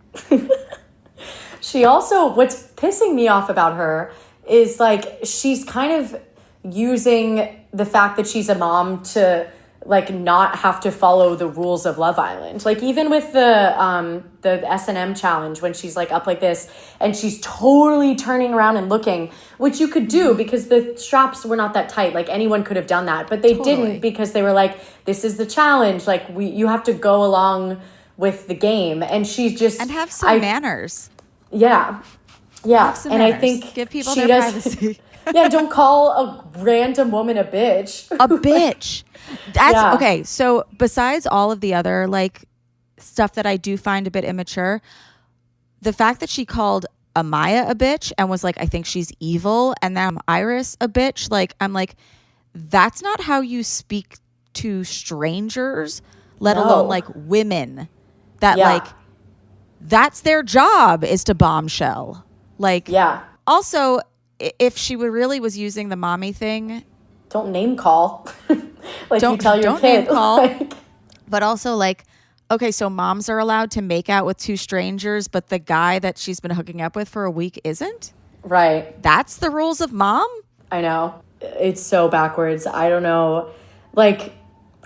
She also, what's pissing me off about her is like, she's kind of using the fact that she's a mom to like not have to follow the rules of Love Island. Like even with the S&M challenge, when she's like up like this and she's totally turning around and looking, which you could do because the straps were not that tight. Like anyone could have done that, but they didn't because they were like, this is the challenge. Like you have to go along with the game. And she's just, and have some manners. Yeah. Yeah. And manners. I think give people their privacy. Don't call a random woman a bitch. A bitch. That's okay. So besides all of the other like stuff that I do find a bit immature, the fact that she called Amaya a bitch and was like, I think she's evil, and now Iris a bitch, like I'm like, that's not how you speak to strangers, let alone like women. That like that's their job, is to bombshell. Like also, if she really was using the mommy thing, don't name call. Like don't, you tell your don't kid. Name call. But also like, okay, so moms are allowed to make out with two strangers, but the guy that she's been hooking up with for a week isn't? Right. That's the rules of mom? I know. It's so backwards. I don't know. Like,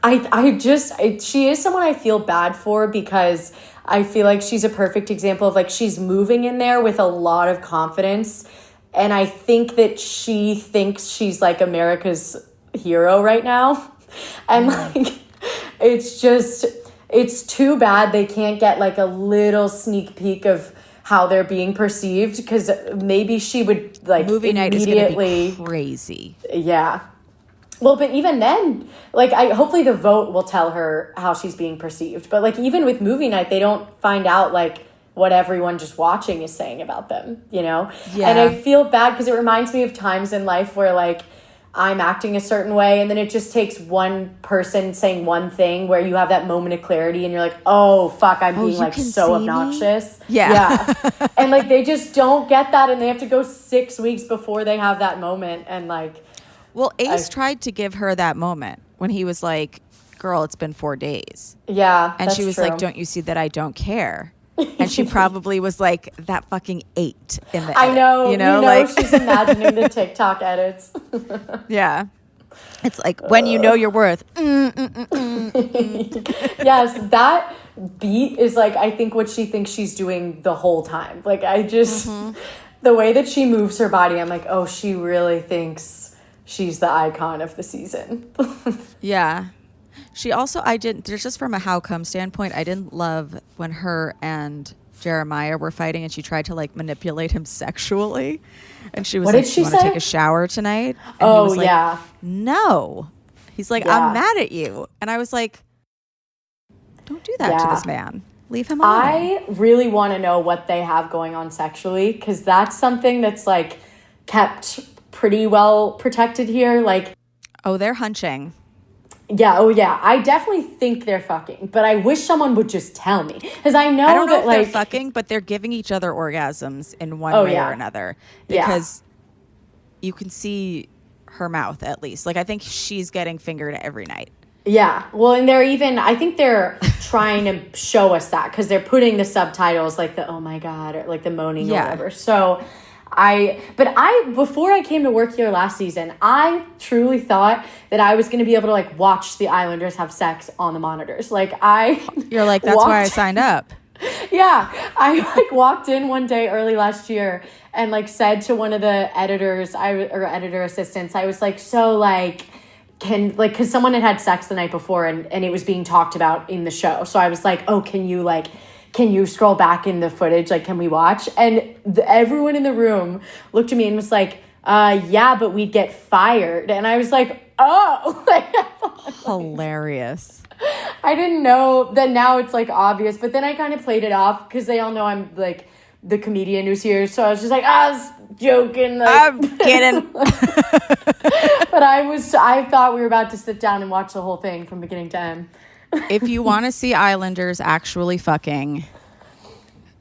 she is someone I feel bad for because I feel like she's a perfect example of like, she's moving in there with a lot of confidence. And I think that she thinks she's like America's hero right now. And like, it's too bad they can't get like a little sneak peek of how they're being perceived, because maybe she would like movie night is going to be crazy. Yeah. Well, but even then, like, hopefully the vote will tell her how she's being perceived. But like, even with movie night, they don't find out like what everyone just watching is saying about them, you know? Yeah. And I feel bad because it reminds me of times in life where like I'm acting a certain way and then it just takes one person saying one thing where you have that moment of clarity and you're like, oh, fuck, I'm being like so obnoxious. Yeah. And like, they just don't get that and they have to go 6 weeks before they have that moment. And like, well, Ace tried to give her that moment when he was like, girl, it's been 4 days. Yeah. And she was like, don't you see that I don't care? And she probably was like, that fucking 8 in the edit. I know. You know, like she's imagining the TikTok edits. Yeah. It's like, when you know your worth. Yes, that beat is like, I think what she thinks she's doing the whole time. Like, I just, the way that she moves her body, I'm like, oh, she really thinks she's the icon of the season. Yeah. She also, I didn't, just from a how come standpoint, I didn't love when her and Jeremiah were fighting and she tried to like manipulate him sexually. And she was What like, did "Do you she want to say? take a shower tonight?" And Oh, he was like, yeah. "No." He's like, Yeah. "I'm mad at you." And I was like, "Don't do that to Yeah. this man. Leave him alone." I really want to know what they have going on sexually, because that's something that's like kept pretty well protected here. Like, Oh, they're hunching. yeah, oh yeah, I definitely think they're fucking, but I wish someone would just tell me, because I know I don't know that if like they're fucking, but they're giving each other orgasms in one Oh, way yeah. or another. Yeah. Because you can see her mouth at least. Like I think she's getting fingered every night. Yeah, well, and I think they're trying to show us that, because they're putting the subtitles like the oh my god or like the moaning or Yeah. whatever. So before I came to work here last season, I truly thought that I was going to be able to like watch the Islanders have sex on the monitors. Like You're like, that's why I walked- signed up. Yeah, I like walked in one day early last year and like said to one of the editors, or editor assistants, I was like, so like, because someone had sex the night before and it was being talked about in the show. So I was like, oh, can you scroll back in the footage? Like, can we watch? And everyone in the room looked at me and was like, yeah, but we'd get fired. And I was like, oh, like, Hilarious. I didn't know that. Now it's like obvious, but then I kind of played it off because they all know I'm like the comedian who's here. So I was just like, I was joking. Like, I'm kidding. but I thought we were about to sit down and watch the whole thing from beginning to end. If you want to see Islanders actually fucking,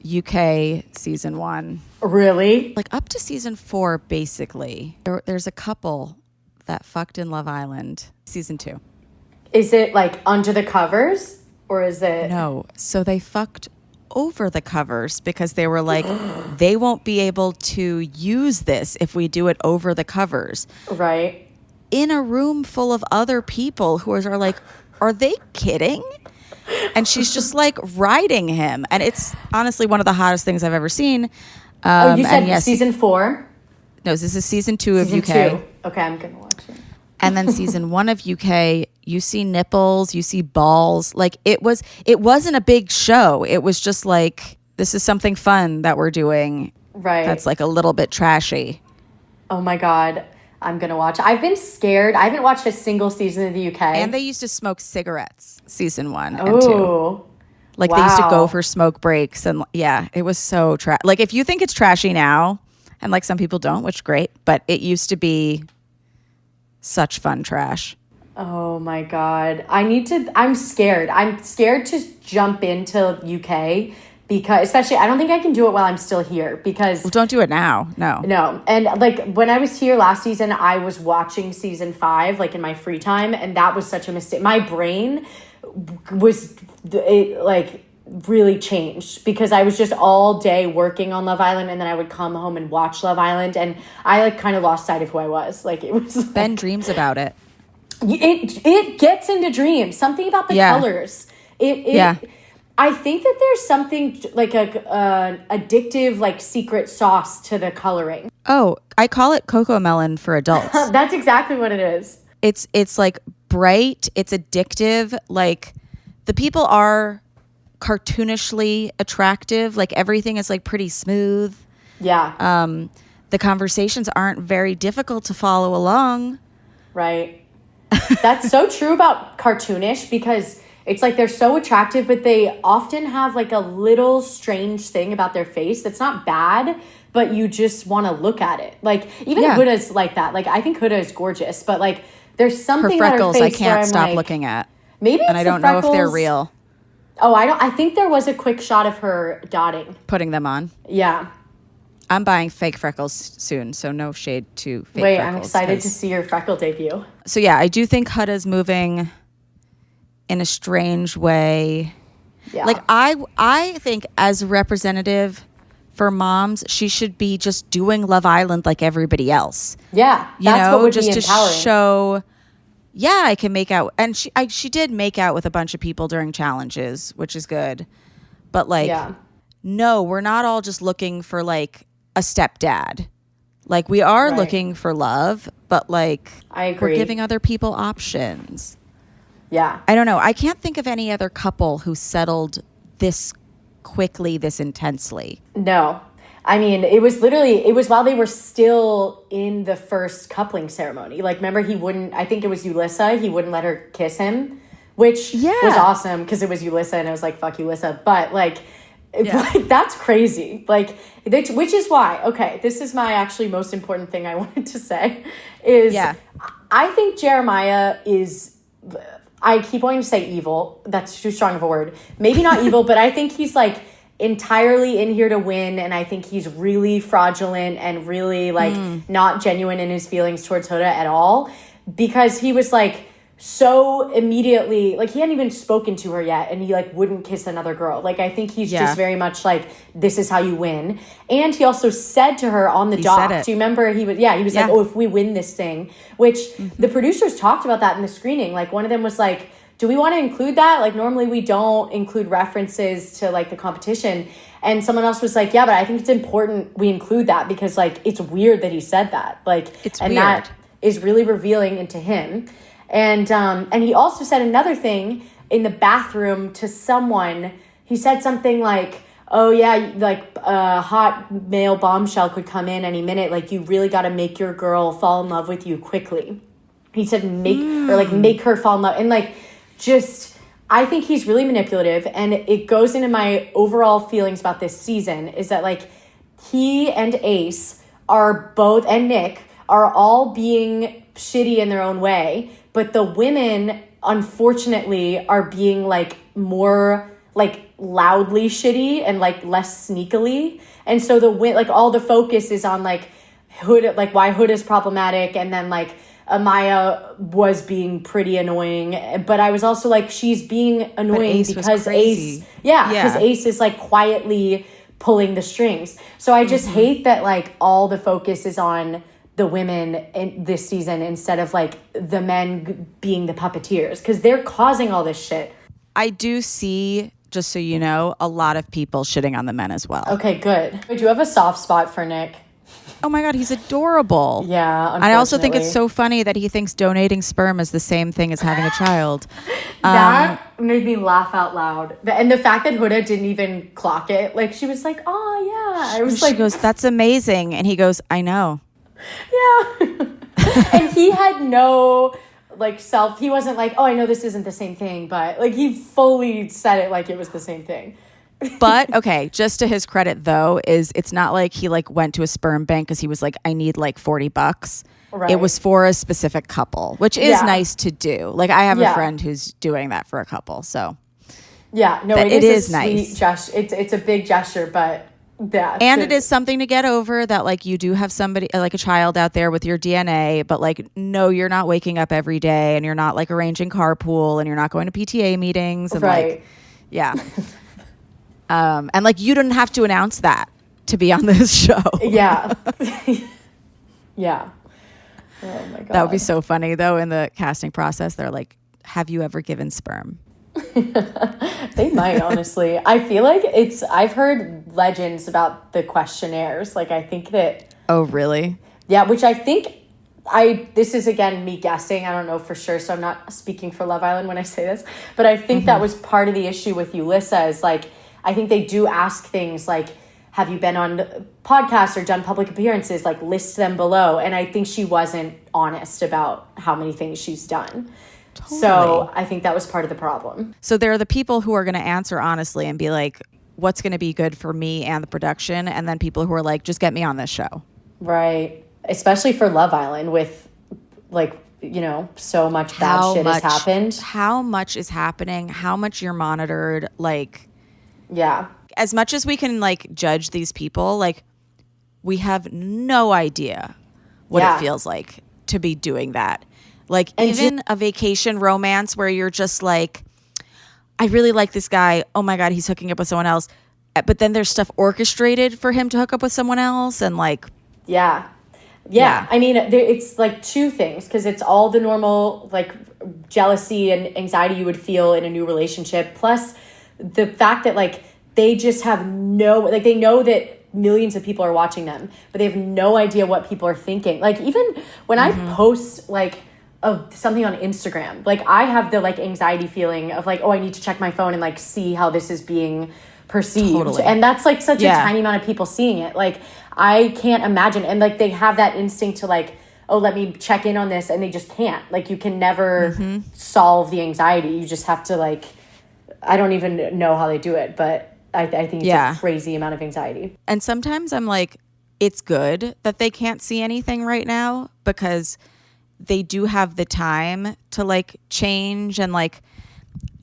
UK season 1. Really? Like up to season 4, basically. There's a couple that fucked in Love Island. Season 2. Is it like under the covers, or is it? No. So they fucked over the covers because they were like, they won't be able to use this if we do it over the covers. Right. In a room full of other people who are like, are they kidding? And she's just like riding him. And it's honestly one of the hottest things I've ever seen. You said and yes, season 4? No, this is season 2 of Season UK. 2. Okay, I'm going to watch it. And then season 1 of UK, you see nipples, you see balls. Like it wasn't a big show. It was just like, this is something fun that we're doing. Right. That's like a little bit trashy. Oh my God. I'm going to watch. I've been scared. I haven't watched a single season of the UK. And they used to smoke cigarettes, season 1 and 2. Oh. Like they used to go Wow. for smoke breaks. And yeah, it was so like if you think it's trashy now, and like some people don't, which great, but it used to be such fun trash. Oh my God. I'm scared. I'm scared to jump into UK because, especially, I don't think I can do it while I'm still here because. Well, don't do it now. No. No. And like when I was here last season, I was watching season 5, like in my free time. And that was such a mistake. My brain really changed because I was just all day working on Love Island, and then I would come home and watch Love Island, and I like kind of lost sight of who I was. Like it was like, Ben dreams about it. it gets into dreams. Something about the colors. Yeah. I think that there's something like a addictive like secret sauce to the coloring. Oh, I call it Cocoa Melon for adults. That's exactly what it is. It's like bright, it's addictive. Like the people are cartoonishly attractive. Like everything is like pretty smooth. Yeah. The conversations aren't very difficult to follow along. Right. That's so true about cartoonish because it's like they're so attractive, but they often have like a little strange thing about their face that's not bad, but you just want to look at it. Like even Huda's like that. Like I think Huda is gorgeous, but like there's Her something about her freckles I face where can't I'm stop like, looking at. Maybe it's And I the don't know if they're freckles. real. Oh, I think there was a quick shot of her dotting. Putting them on. Yeah. I'm buying fake freckles soon, so no shade to fake Wait, freckles. I'm excited to see your freckle debut. So yeah, I do think Huda's moving in a strange way. Yeah. Like I think as a representative for moms, she should be just doing Love Island like everybody else. Yeah. You That's know, what would just be to empowering. show. Yeah, I can make out, and she did make out with a bunch of people during challenges, which is good. But like, no, we're not all just looking for like a stepdad. Like we are looking for love, but like I agree. we're giving other people options. Yeah. I don't know. I can't think of any other couple who settled this quickly, this intensely. No. I mean, it was while they were still in the first coupling ceremony. Like, remember, I think it was Yulissa, he wouldn't let her kiss him, which was awesome because it was Yulissa and I was like, fuck Yulissa. But like, like, that's crazy. Like, which is why, okay, this is my actually most important thing I wanted to say is I think Jeremiah is, I keep wanting to say evil. That's too strong of a word. Maybe not evil, but I think he's like entirely in here to win. And I think he's really fraudulent and really like not genuine in his feelings towards Huda at all. Because he was like so immediately, like he hadn't even spoken to her yet. And he like wouldn't kiss another girl. Like I think he's just very much like, this is how you win. And he also said to her on the dock, do you remember he was like, oh, if we win this thing, which the producers talked about that in the screening. Like one of them was like, do we want to include that? Like normally we don't include references to like the competition. And someone else was like, yeah, but I think it's important we include that because like, it's weird that he said that. Like, it's and weird. That is really revealing into him. And he also said another thing in the bathroom to someone. He said something like, oh yeah, like a hot male bombshell could come in any minute. Like you really got to make your girl fall in love with you quickly. He said make her fall in love. And like, just, I think he's really manipulative. And it goes into my overall feelings about this season is that like he and Ace are both, and Nick are all being shitty in their own way. But the women, unfortunately, are being like more like loudly shitty and like less sneakily. And so like all the focus is on like Huda, like why Huda's problematic. And then like Amaya was being pretty annoying. But I was also like, she's being annoying because Ace, because Ace is like quietly pulling the strings. So I just hate that like all the focus is on the women in this season instead of like the men being the puppeteers because they're causing all this shit. I do see, just so you know, a lot of people shitting on the men as well. Okay, good. Do you have a soft spot for Nick? Oh my God, he's adorable. Yeah, and I also think it's so funny that he thinks donating sperm is the same thing as having a child. That made me laugh out loud. And the fact that Huda didn't even clock it, like she was like, oh yeah. I was like, she goes, that's amazing. And he goes, I know. Yeah. And he had no like he wasn't like, oh, I know this isn't the same thing, but like he fully said it like it was the same thing. But okay, just to his credit though, it's not like he like went to a sperm bank because he was like, I need like $40. Right. It was for a specific couple, which is nice to do. Like I have a friend who's doing that for a couple, so yeah, no, it is nice. It's a big gesture, but yeah, and it is something to get over that like you do have somebody like a child out there with your DNA, but like no, you're not waking up every day and you're not like arranging carpool and you're not going to PTA meetings and like and like you didn't have to announce that to be on this show. Yeah. Yeah. Oh my God. That would be so funny though in the casting process. They're like, have you ever given sperm? They might, honestly. I feel like I've heard legends about the questionnaires. Like, I think that... Oh, really? Yeah, which I think... This is, again, me guessing. I don't know for sure, so I'm not speaking for Love Island when I say this. But I think that was part of the issue with Yulissa is, like, I think they do ask things like, have you been on podcasts or done public appearances? Like, list them below. And I think she wasn't honest about how many things she's done. Totally. So I think that was part of the problem. So there are the people who are going to answer honestly and be like, what's going to be good for me and the production? And then people who are like, just get me on this show. Right. Especially for Love Island with like, you know, so much bad shit has happened. How much is happening? How much you're monitored? Like, yeah. As much as we can like judge these people, like we have no idea what it feels like to be doing that. Like even a vacation romance where you're just like, I really like this guy. Oh my God, he's hooking up with someone else. But then there's stuff orchestrated for him to hook up with someone else. And like, yeah. I mean, it's like two things because it's all the normal like jealousy and anxiety you would feel in a new relationship. Plus the fact that like they just have they know that millions of people are watching them, but they have no idea what people are thinking. Like even when I post like of something on Instagram. Like I have the like anxiety feeling of like, oh, I need to check my phone and like see how this is being perceived. Totally. And that's like such a tiny amount of people seeing it. Like I can't imagine. And like they have that instinct to like, oh, let me check in on this, and they just can't. Like you can never solve the anxiety. You just have to like, I don't even know how they do it, but I think it's a crazy amount of anxiety. And sometimes I'm like, it's good that they can't see anything right now, because they do have the time to like change, and like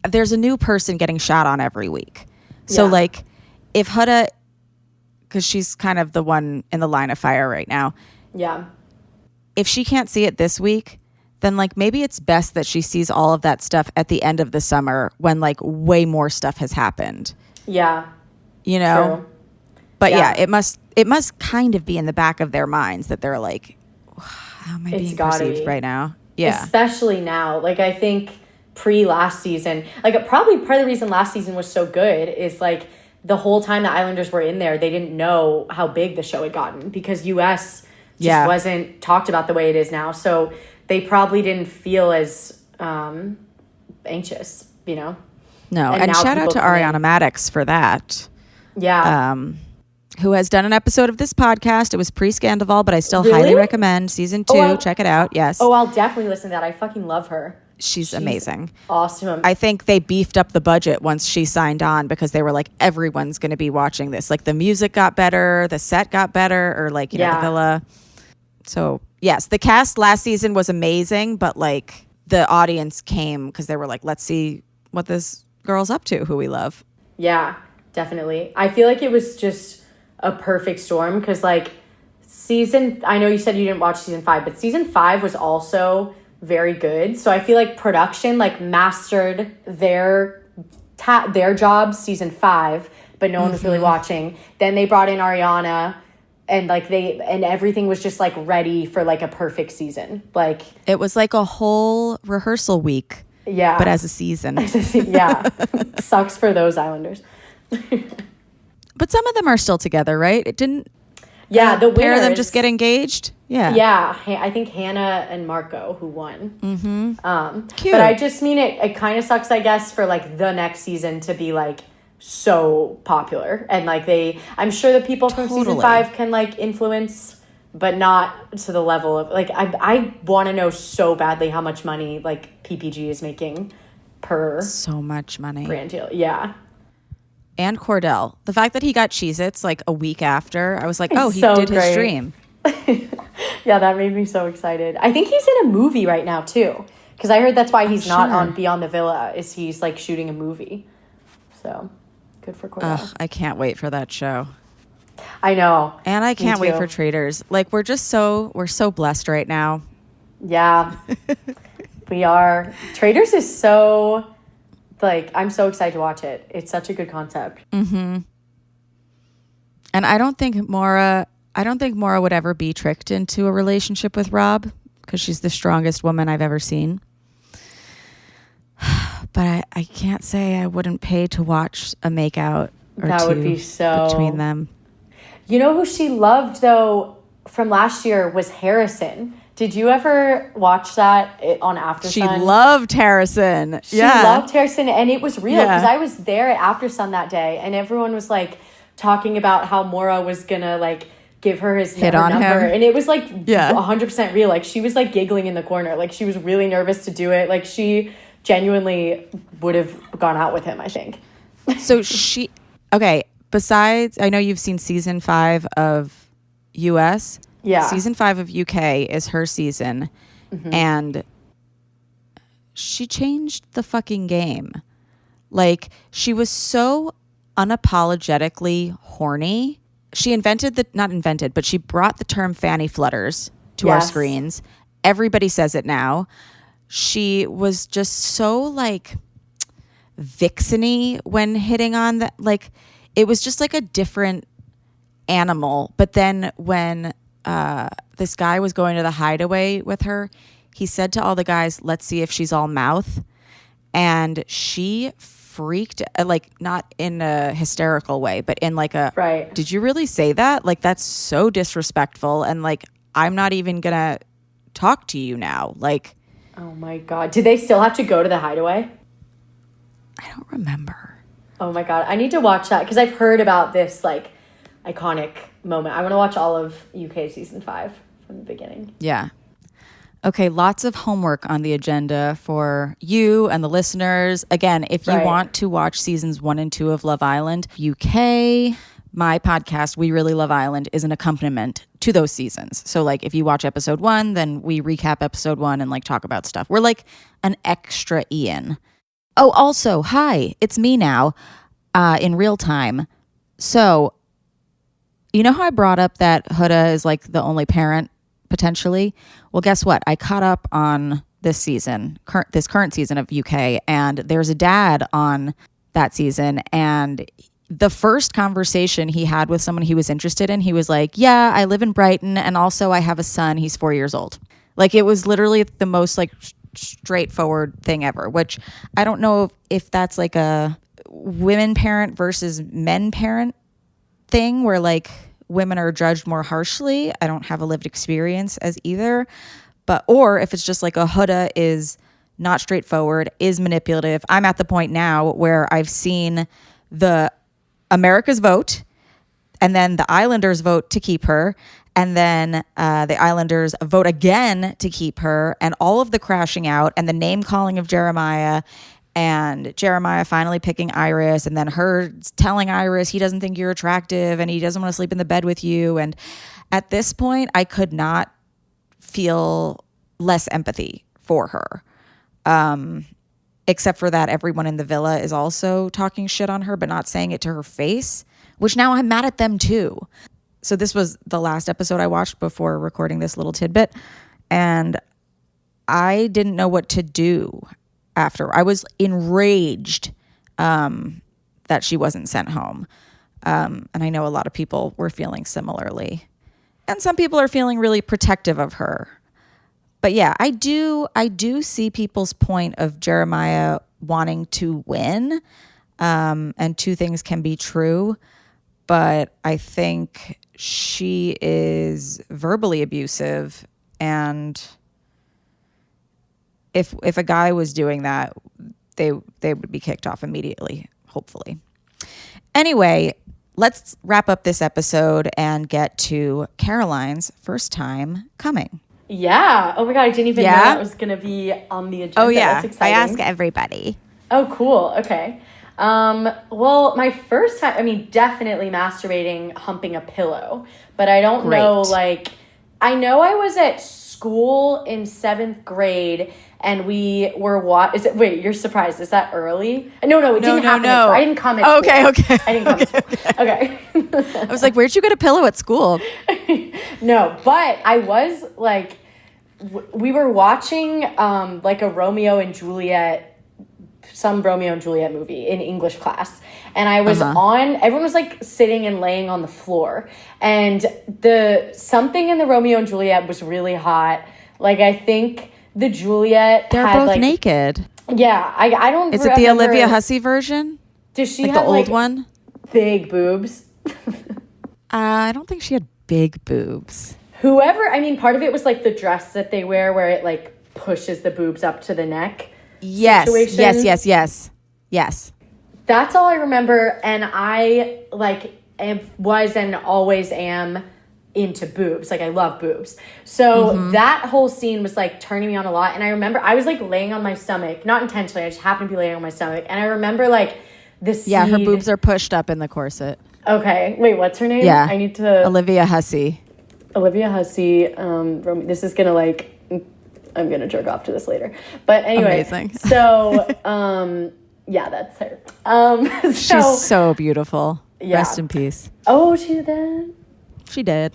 there's a new person getting shot on every week. So like if Huda, because she's kind of the one in the line of fire right now. Yeah. If she can't see it this week, then like maybe it's best that she sees all of that stuff at the end of the summer when like way more stuff has happened. Yeah. You know? True. But it must kind of be in the back of their minds that they're like, how am I being perceived right now? Yeah. Especially now. Like I think last season, like probably part of the reason last season was so good is like the whole time the Islanders were in there, they didn't know how big the show had gotten because US just wasn't talked about the way it is now. So they probably didn't feel as anxious, you know? No. And shout out to Ariana Madix for that. Yeah. Who has done an episode of this podcast. It was pre-Scandival, but I still highly recommend season 2. Check it out. Yes. Oh, I'll definitely listen to that. I fucking love her. She's amazing. Awesome. I think they beefed up the budget once she signed on because they were like, everyone's going to be watching this. Like the music got better, the set got better, or like, you know, the villa. So yes, the cast last season was amazing, but like the audience came because they were like, let's see what this girl's up to, who we love. Yeah, definitely. I feel like it was just a perfect storm because like I know you said you didn't watch season 5, but season 5 was also very good. So I feel like production like mastered their jobs season 5, but no one was really watching. Then they brought in Ariana, and like everything was just like ready for like a perfect season. Like it was like a whole rehearsal week. Yeah. But as a season. Yeah. Sucks for those Islanders. But some of them are still together, right? It didn't. Yeah, the winners. Pair of them just get engaged. Yeah. Yeah, I think Hannah and Marco who won. Cute. But I just mean it kind of sucks, I guess, for like the next season to be like so popular, and like I'm sure the people from season 5 can like influence, but not to the level of like I want to know so badly how much money like PPG is making per so much money brand deal. Yeah. And Cordell, the fact that he got Cheez-Its like a week after, I was like, oh, he so did great. his dream. Yeah, that made me so excited. I think he's in a movie right now too, because I heard that's why he's not on Beyond the Villa, is he's like shooting a movie. So good for Cordell. I can't wait for that show. I know. And I can't wait for Traitors. Like we're so blessed right now. Yeah. We are. Traitors is so like, I'm so excited to watch it. It's such a good concept. Mm-hmm. And I don't think Maura would ever be tricked into a relationship with Rob, because she's the strongest woman I've ever seen. But I can't say I wouldn't pay to watch a makeout or that two would be so between them. You know who she loved though from last year was Harrison. Did you ever watch that on After Sun? She loved Harrison. She loved Harrison, and it was real because I was there at After Sun that day, and everyone was like talking about how Maura was gonna like give her his number, and it was like 100% real. Like she was like giggling in the corner, like she was really nervous to do it. Like she genuinely would have gone out with him, I think. So besides, I know you've seen season 5 of US. Yeah. Season 5 of UK is her season. Mm-hmm. And she changed the fucking game. Like, she was so unapologetically horny. She but she brought the term fanny flutters to our screens. Everybody says it now. She was just so, like, vixeny when hitting on that. Like, it was just like a different animal. But then when this guy was going to the hideaway with her, he said to all the guys, let's see if she's all mouth. And she freaked, like, not in a hysterical way, but in like a, did you really say that? Like, that's so disrespectful. And like, I'm not even gonna talk to you now. Like, Oh my God. Do they still have to go to the hideaway? I don't remember. Oh my God. I need to watch that because I've heard about this like iconic moment. I want to watch all of UK season 5 from the beginning. Yeah. Okay, lots of homework on the agenda for you and the listeners. Again, if you want to watch seasons 1 and 2 of Love Island UK, my podcast, We Really Love Island, is an accompaniment to those seasons. So like if you watch episode 1, then we recap episode 1 and like talk about stuff. We're like an extra Ian. Oh, also, hi, it's me now in real time. So you know how I brought up that Huda is like the only parent potentially? Well, guess what? I caught up on this season, this current season of UK, and there's a dad on that season. And the first conversation he had with someone he was interested in, he was like, yeah, I live in Brighton, and also I have a son. He's 4 years old. Like, it was literally the most like straightforward thing ever, which I don't know if that's like a women parent versus men parent thing where like women are judged more harshly. I don't have a lived experience as either, but or if it's just like a Huda is not straightforward, is manipulative. I'm at the point now where I've seen the America's vote and then the Islanders vote to keep her, and then the Islanders vote again to keep her, and all of the crashing out and the name calling of Jeremiah, and Jeremiah finally picking Iris, and then her telling Iris he doesn't think you're attractive and he doesn't want to sleep in the bed with you. And at this point, I could not feel less empathy for her. Except for that everyone in the villa is also talking shit on her, but not saying it to her face, which now I'm mad at them too. So this was the last episode I watched before recording this little tidbit, and I didn't know what to do after. I was enraged that she wasn't sent home. And I know a lot of people were feeling similarly. And some people are feeling really protective of her. But yeah, I do see people's point of Jeremiah wanting to win. And two things can be true. But I think she is verbally abusive, and if a guy was doing that, they would be kicked off immediately, hopefully. Anyway, let's wrap up this episode and get to Caroline's first time coming. Yeah. Oh my God, I didn't even know that was going to be on the agenda. Oh yeah, that's exciting. I ask everybody. Oh, cool. Okay. Well, my first time, I mean, definitely masturbating, humping a pillow, but I don't know, like, I know I was at school in 7th grade and we were wait, you're surprised. Is that early? No, it didn't happen. No. I didn't come at school. Okay. I didn't come at school. Okay. I was like, where'd you get a pillow at school? No, but I was like, we were watching, like a some Romeo and Juliet movie in English class. And I was everyone was like sitting and laying on the floor. And something in the Romeo and Juliet was really hot. Like, I think the Juliet They're had both like, naked. Yeah, I don't Is it the Olivia Hussey version? Does she like have the old like one? Big boobs? I don't think she had big boobs. Part of it was like the dress that they wear where it like pushes the boobs up to the neck. Yes. That's all I remember, and I like was and always am into boobs. Like, I love boobs. So that whole scene was like turning me on a lot. And I remember I was like laying on my stomach, not intentionally. I just happened to be laying on my stomach. And I remember like the scene. Yeah, her boobs are pushed up in the corset. Okay. Wait, what's her name? Yeah. I need to. Olivia Hussey. This is gonna like, I'm gonna jerk off to this later. But anyway. Amazing. So, yeah, that's her. She's so beautiful. Yeah. Rest in peace. Oh, she did? She did.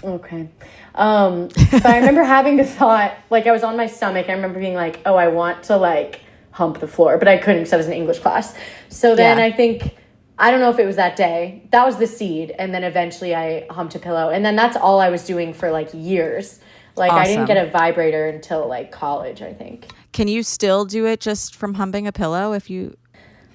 Okay. But I remember having the thought, like, I was on my stomach. I remember being like, oh, I want to, like, hump the floor. But I couldn't because I was in English class. So then I think, I don't know if it was that day. That was the seed. And then eventually I humped a pillow. And then that's all I was doing for, like, years. Like, awesome. I didn't get a vibrator until, like, college, I think. Can you still do it just from humping a pillow if you...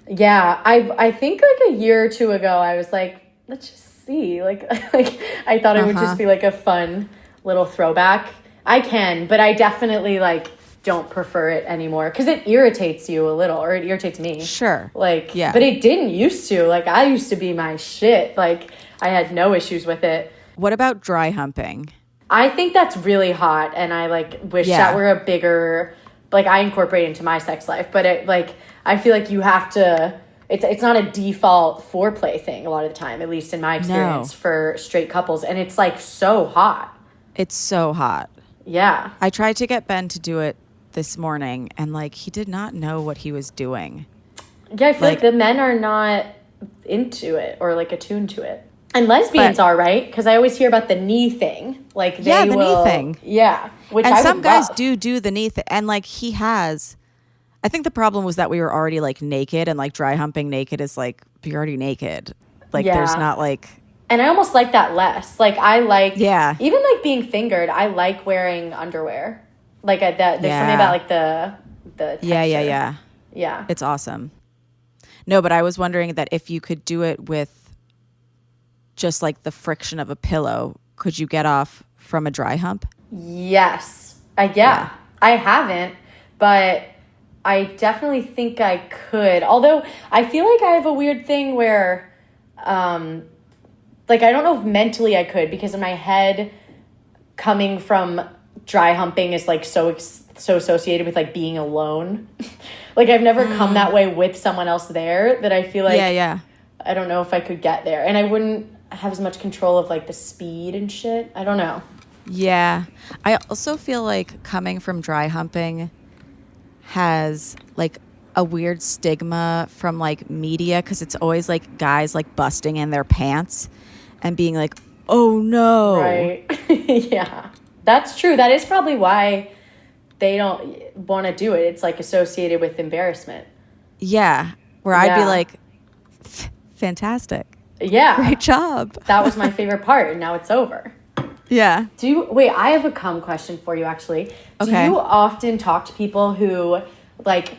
Yeah. I think, like, a year or two ago, I was like, let's just see. Like I thought it would just be like a fun little throwback. I can, but I definitely like don't prefer it anymore because it irritates you a little, or it irritates me. Sure. Like, yeah. But it didn't used to. Like, I used to be my shit. Like, I had no issues with it. What about dry humping? I think that's really hot, and I like wish that were a bigger, like, I incorporate into my sex life, but it, like, I feel like you have to, it's not a default foreplay thing a lot of the time, at least in my experience for straight couples, and it's like so hot. It's so hot. Yeah. I tried to get Ben to do it this morning, and like he did not know what he was doing. Yeah, I feel like the men are not into it or like attuned to it. And lesbians are, right? Because I always hear about the knee thing. Like they the knee thing. Yeah. Which and I some would guys love. do the knee thing. And like he has, I think the problem was that we were already like naked, and like dry humping naked is like, you're already naked. Like there's not like. And I almost like that less. Like I like, even like being fingered, I like wearing underwear. Like there's something about like the texture. Yeah. It's awesome. No, but I was wondering that if you could do it with just like the friction of a pillow, could you get off from a dry hump? Yes. I haven't, but I definitely think I could. Although I feel like I have a weird thing where, like, I don't know if mentally I could, because in my head, coming from dry humping is like so associated with like being alone. Like I've never come that way with someone else there, that I feel like I don't know if I could get there, and I wouldn't have as much control of like the speed and shit. I don't know. Yeah. I also feel like coming from dry humping has like a weird stigma from like media, because it's always like guys like busting in their pants and being like, oh no. Right. Yeah. That's true. That is probably why they don't want to do it. It's like associated with embarrassment. Yeah. Where I'd be like, fantastic. Yeah. Great job. That was my favorite part, and now it's over. Yeah. Wait, I have a cum question for you, actually. Do you often talk to people who, like,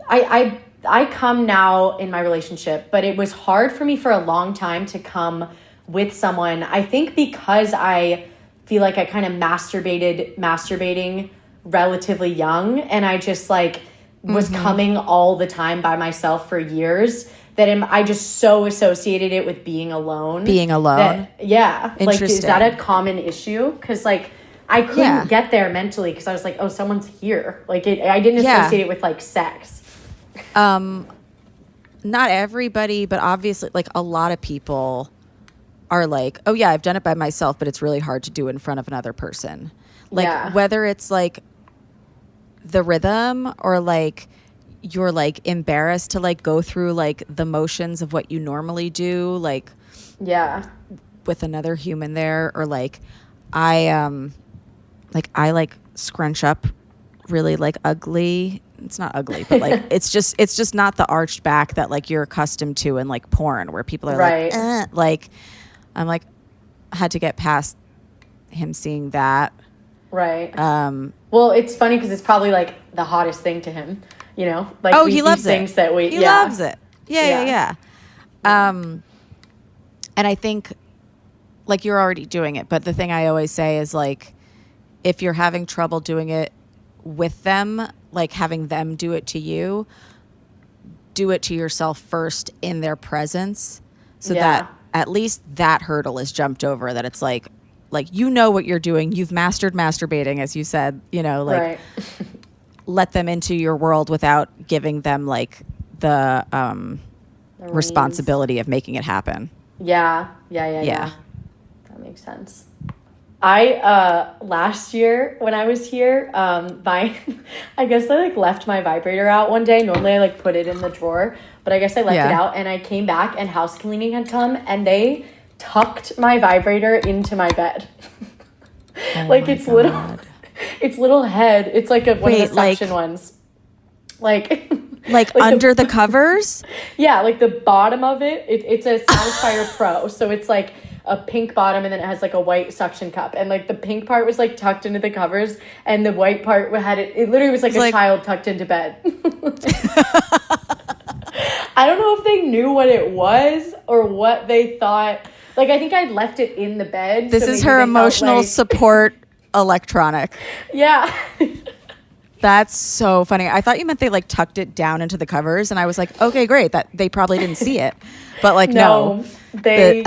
I come now in my relationship, but it was hard for me for a long time to come with someone. I think because I feel like I kind of masturbating relatively young, and I just like was coming all the time by myself for years, that I just so associated it with being alone. Like, is that a common issue? Because like I couldn't get there mentally, because I was like, oh, someone's here. Like I didn't associate it with like sex. Not everybody, but obviously like a lot of people are like, oh yeah, I've done it by myself, but it's really hard to do in front of another person. Like whether it's like the rhythm, or like you're like embarrassed to like go through like the motions of what you normally do, like with another human there, or like I scrunch up really like ugly. It's not ugly, but like it's just not the arched back that like you're accustomed to in like porn, where people are like I'm like, had to get past him seeing that. Right. Well, it's funny because it's probably like the hottest thing to him, you know? Like, he loves it. He loves it. Yeah. And I think like you're already doing it, but the thing I always say is like, if you're having trouble doing it with them, like having them do it to you, do it to yourself first in their presence, so that at least that hurdle is jumped over, that it's like you know what you're doing, you've mastered masturbating, as you said, you know, like let them into your world without giving them like the responsibility of making it happen. Yeah. That makes sense. I last year when I was here, I guess I like left my vibrator out one day. Normally I like put it in the drawer, but I guess I left it out, and I came back and house cleaning had come, and they tucked my vibrator into my bed. Like its God. little head. It's like one of the suction ones. Like under the covers? Yeah, like the bottom of it. It's a Satisfier Pro, so it's like a pink bottom, and then it has like a white suction cup, and like the pink part was like tucked into the covers, and the white part had it literally was like a child tucked into bed. I don't know if they knew what it was or what they thought. Like, I think I'd left it in the bed. This is her emotional support electronic. Yeah. That's so funny. I thought you meant they like tucked it down into the covers, and I was like, okay, great. That they probably didn't see it, but like no, they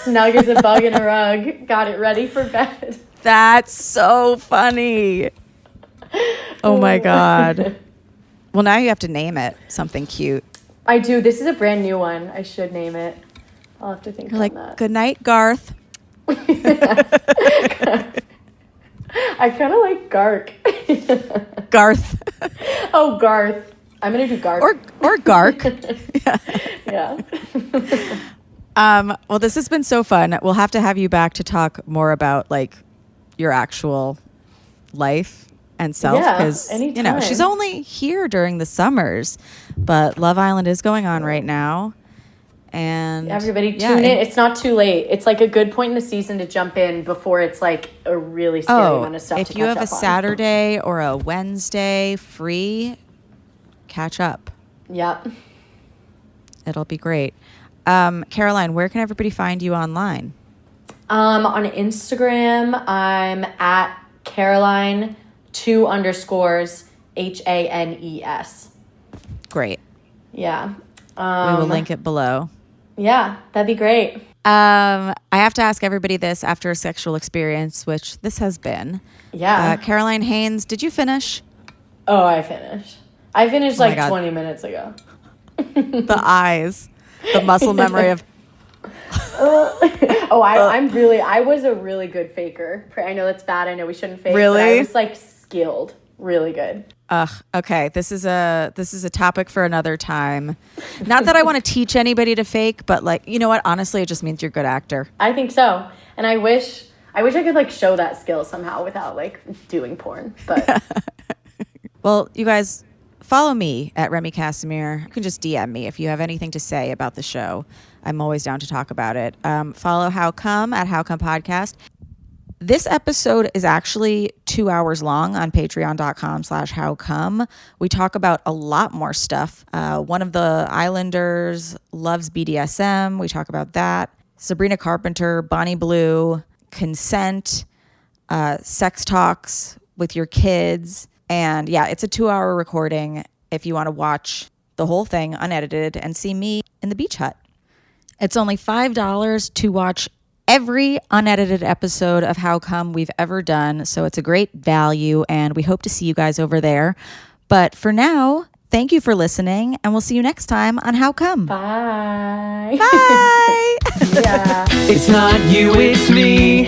snug as a bug in a rug, got it ready for bed. That's so funny. Oh my God. Well, now you have to name it something cute. I do. This is a brand new one. I should name it. I'll have to think on Like, that. good night, Garth. I kind of like Gark. Garth. Oh, Garth. I'm going to do Gark. Or Gark. Yeah. Well, this has been so fun. We'll have to have you back to talk more about like your actual life and self, because you know she's only here during the summers, but Love Island is going on right now, and everybody tune in. It's not too late. It's like a good point in the season to jump in before it's like a really scary amount of stuff. If you have a Saturday or a Wednesday free, catch up. Yep, it'll be great. Caroline, where can everybody find you online? On Instagram, I'm at Caroline 2_Hanes. Great. Yeah. We will link it below. Yeah, that'd be great. I have to ask everybody this after a sexual experience, which this has been. Yeah. Caroline Hanes, did you finish? Oh, I finished. I finished like 20 minutes ago. The eyes. The muscle memory of... I was a really good faker. I know that's bad. I know we shouldn't fake. Really? But I was like skilled. Really good. Okay. This is a topic for another time. Not that I want to teach anybody to fake, but like, you know what? Honestly, it just means you're a good actor. I think so. And I wish I could like show that skill somehow without like doing porn. But well, you guys follow me at Remy Casimir. You can just DM me if you have anything to say about the show. I'm always down to talk about it. Follow How Come at How Come Podcast. This episode is actually 2 hours long on patreon.com/howcome. We talk about a lot more stuff. One of the Islanders loves BDSM. We talk about that. Sabrina Carpenter, Bonnie Blue, consent, sex talks with your kids. And yeah, it's a 2-hour recording if you want to watch the whole thing unedited and see me in the beach hut. It's only $5 to watch every unedited episode of How Come we've ever done. So it's a great value, and we hope to see you guys over there. But for now, thank you for listening, and we'll see you next time on How Come. Bye. Bye. Yeah. It's not you, it's me.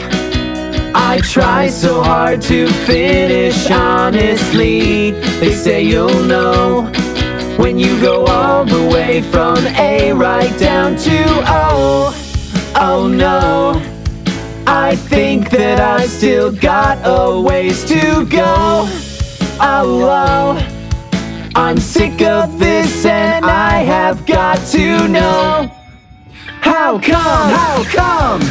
I try so hard to finish honestly. They say you'll know when you go all the way from A right down to O. Oh no, I think that I still got a ways to go. Oh, I'm sick of this and I have got to know. How come? How come?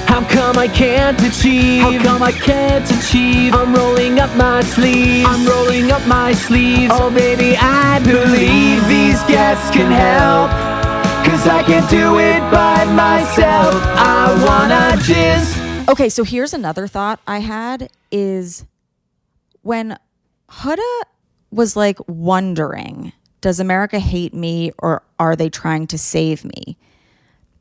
How come I can't achieve? How come I can't achieve? I'm rolling up my sleeves. I'm rolling up my sleeves. Oh baby, I believe these guests can help. 'Cause I can't do it by myself. I wanna jizz. Okay, so here's another thought I had is when Huda was like wondering, does America hate me or are they trying to save me?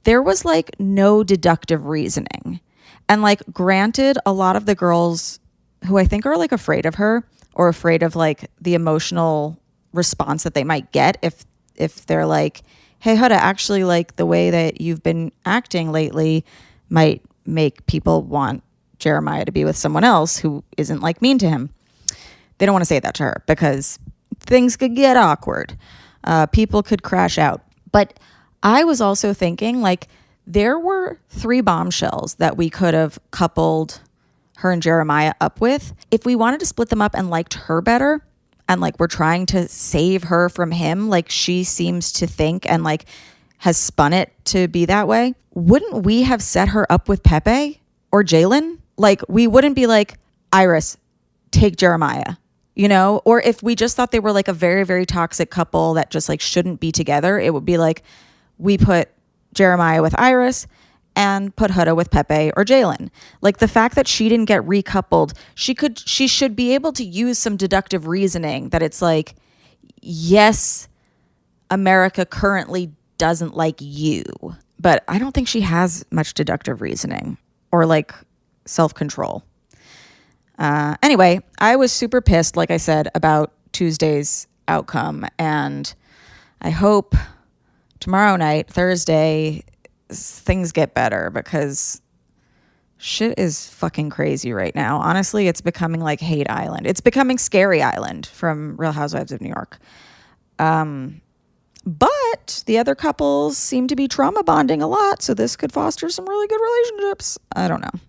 There was like no deductive reasoning. And like granted, a lot of the girls who I think are like afraid of her or afraid of like the emotional response that they might get if they're like, hey, Huda, actually like the way that you've been acting lately might make people want Jeremiah to be with someone else who isn't like mean to him. They don't want to say that to her because things could get awkward. People could crash out. But I was also thinking like there were 3 bombshells that we could have coupled her and Jeremiah up with. If we wanted to split them up and liked her better and like we're trying to save her from him, like she seems to think and like has spun it to be that way, wouldn't we have set her up with Pepe or Jalen? Like we wouldn't be like, Iris, take Jeremiah, you know? Or if we just thought they were like a very, very toxic couple that just like shouldn't be together, it would be like, we put Jeremiah with Iris and put Huda with Pepe or Jalen. Like the fact that she didn't get recoupled, she should be able to use some deductive reasoning that it's like, yes, America currently doesn't like you. But I don't think she has much deductive reasoning or like self-control. Anyway, I was super pissed, like I said, about Tuesday's outcome. And I hope tomorrow night, Thursday, things get better because shit is fucking crazy right now. Honestly, it's becoming like Hate Island. It's becoming Scary Island from Real Housewives of New York. But the other couples seem to be trauma bonding a lot, so this could foster some really good relationships. I don't know.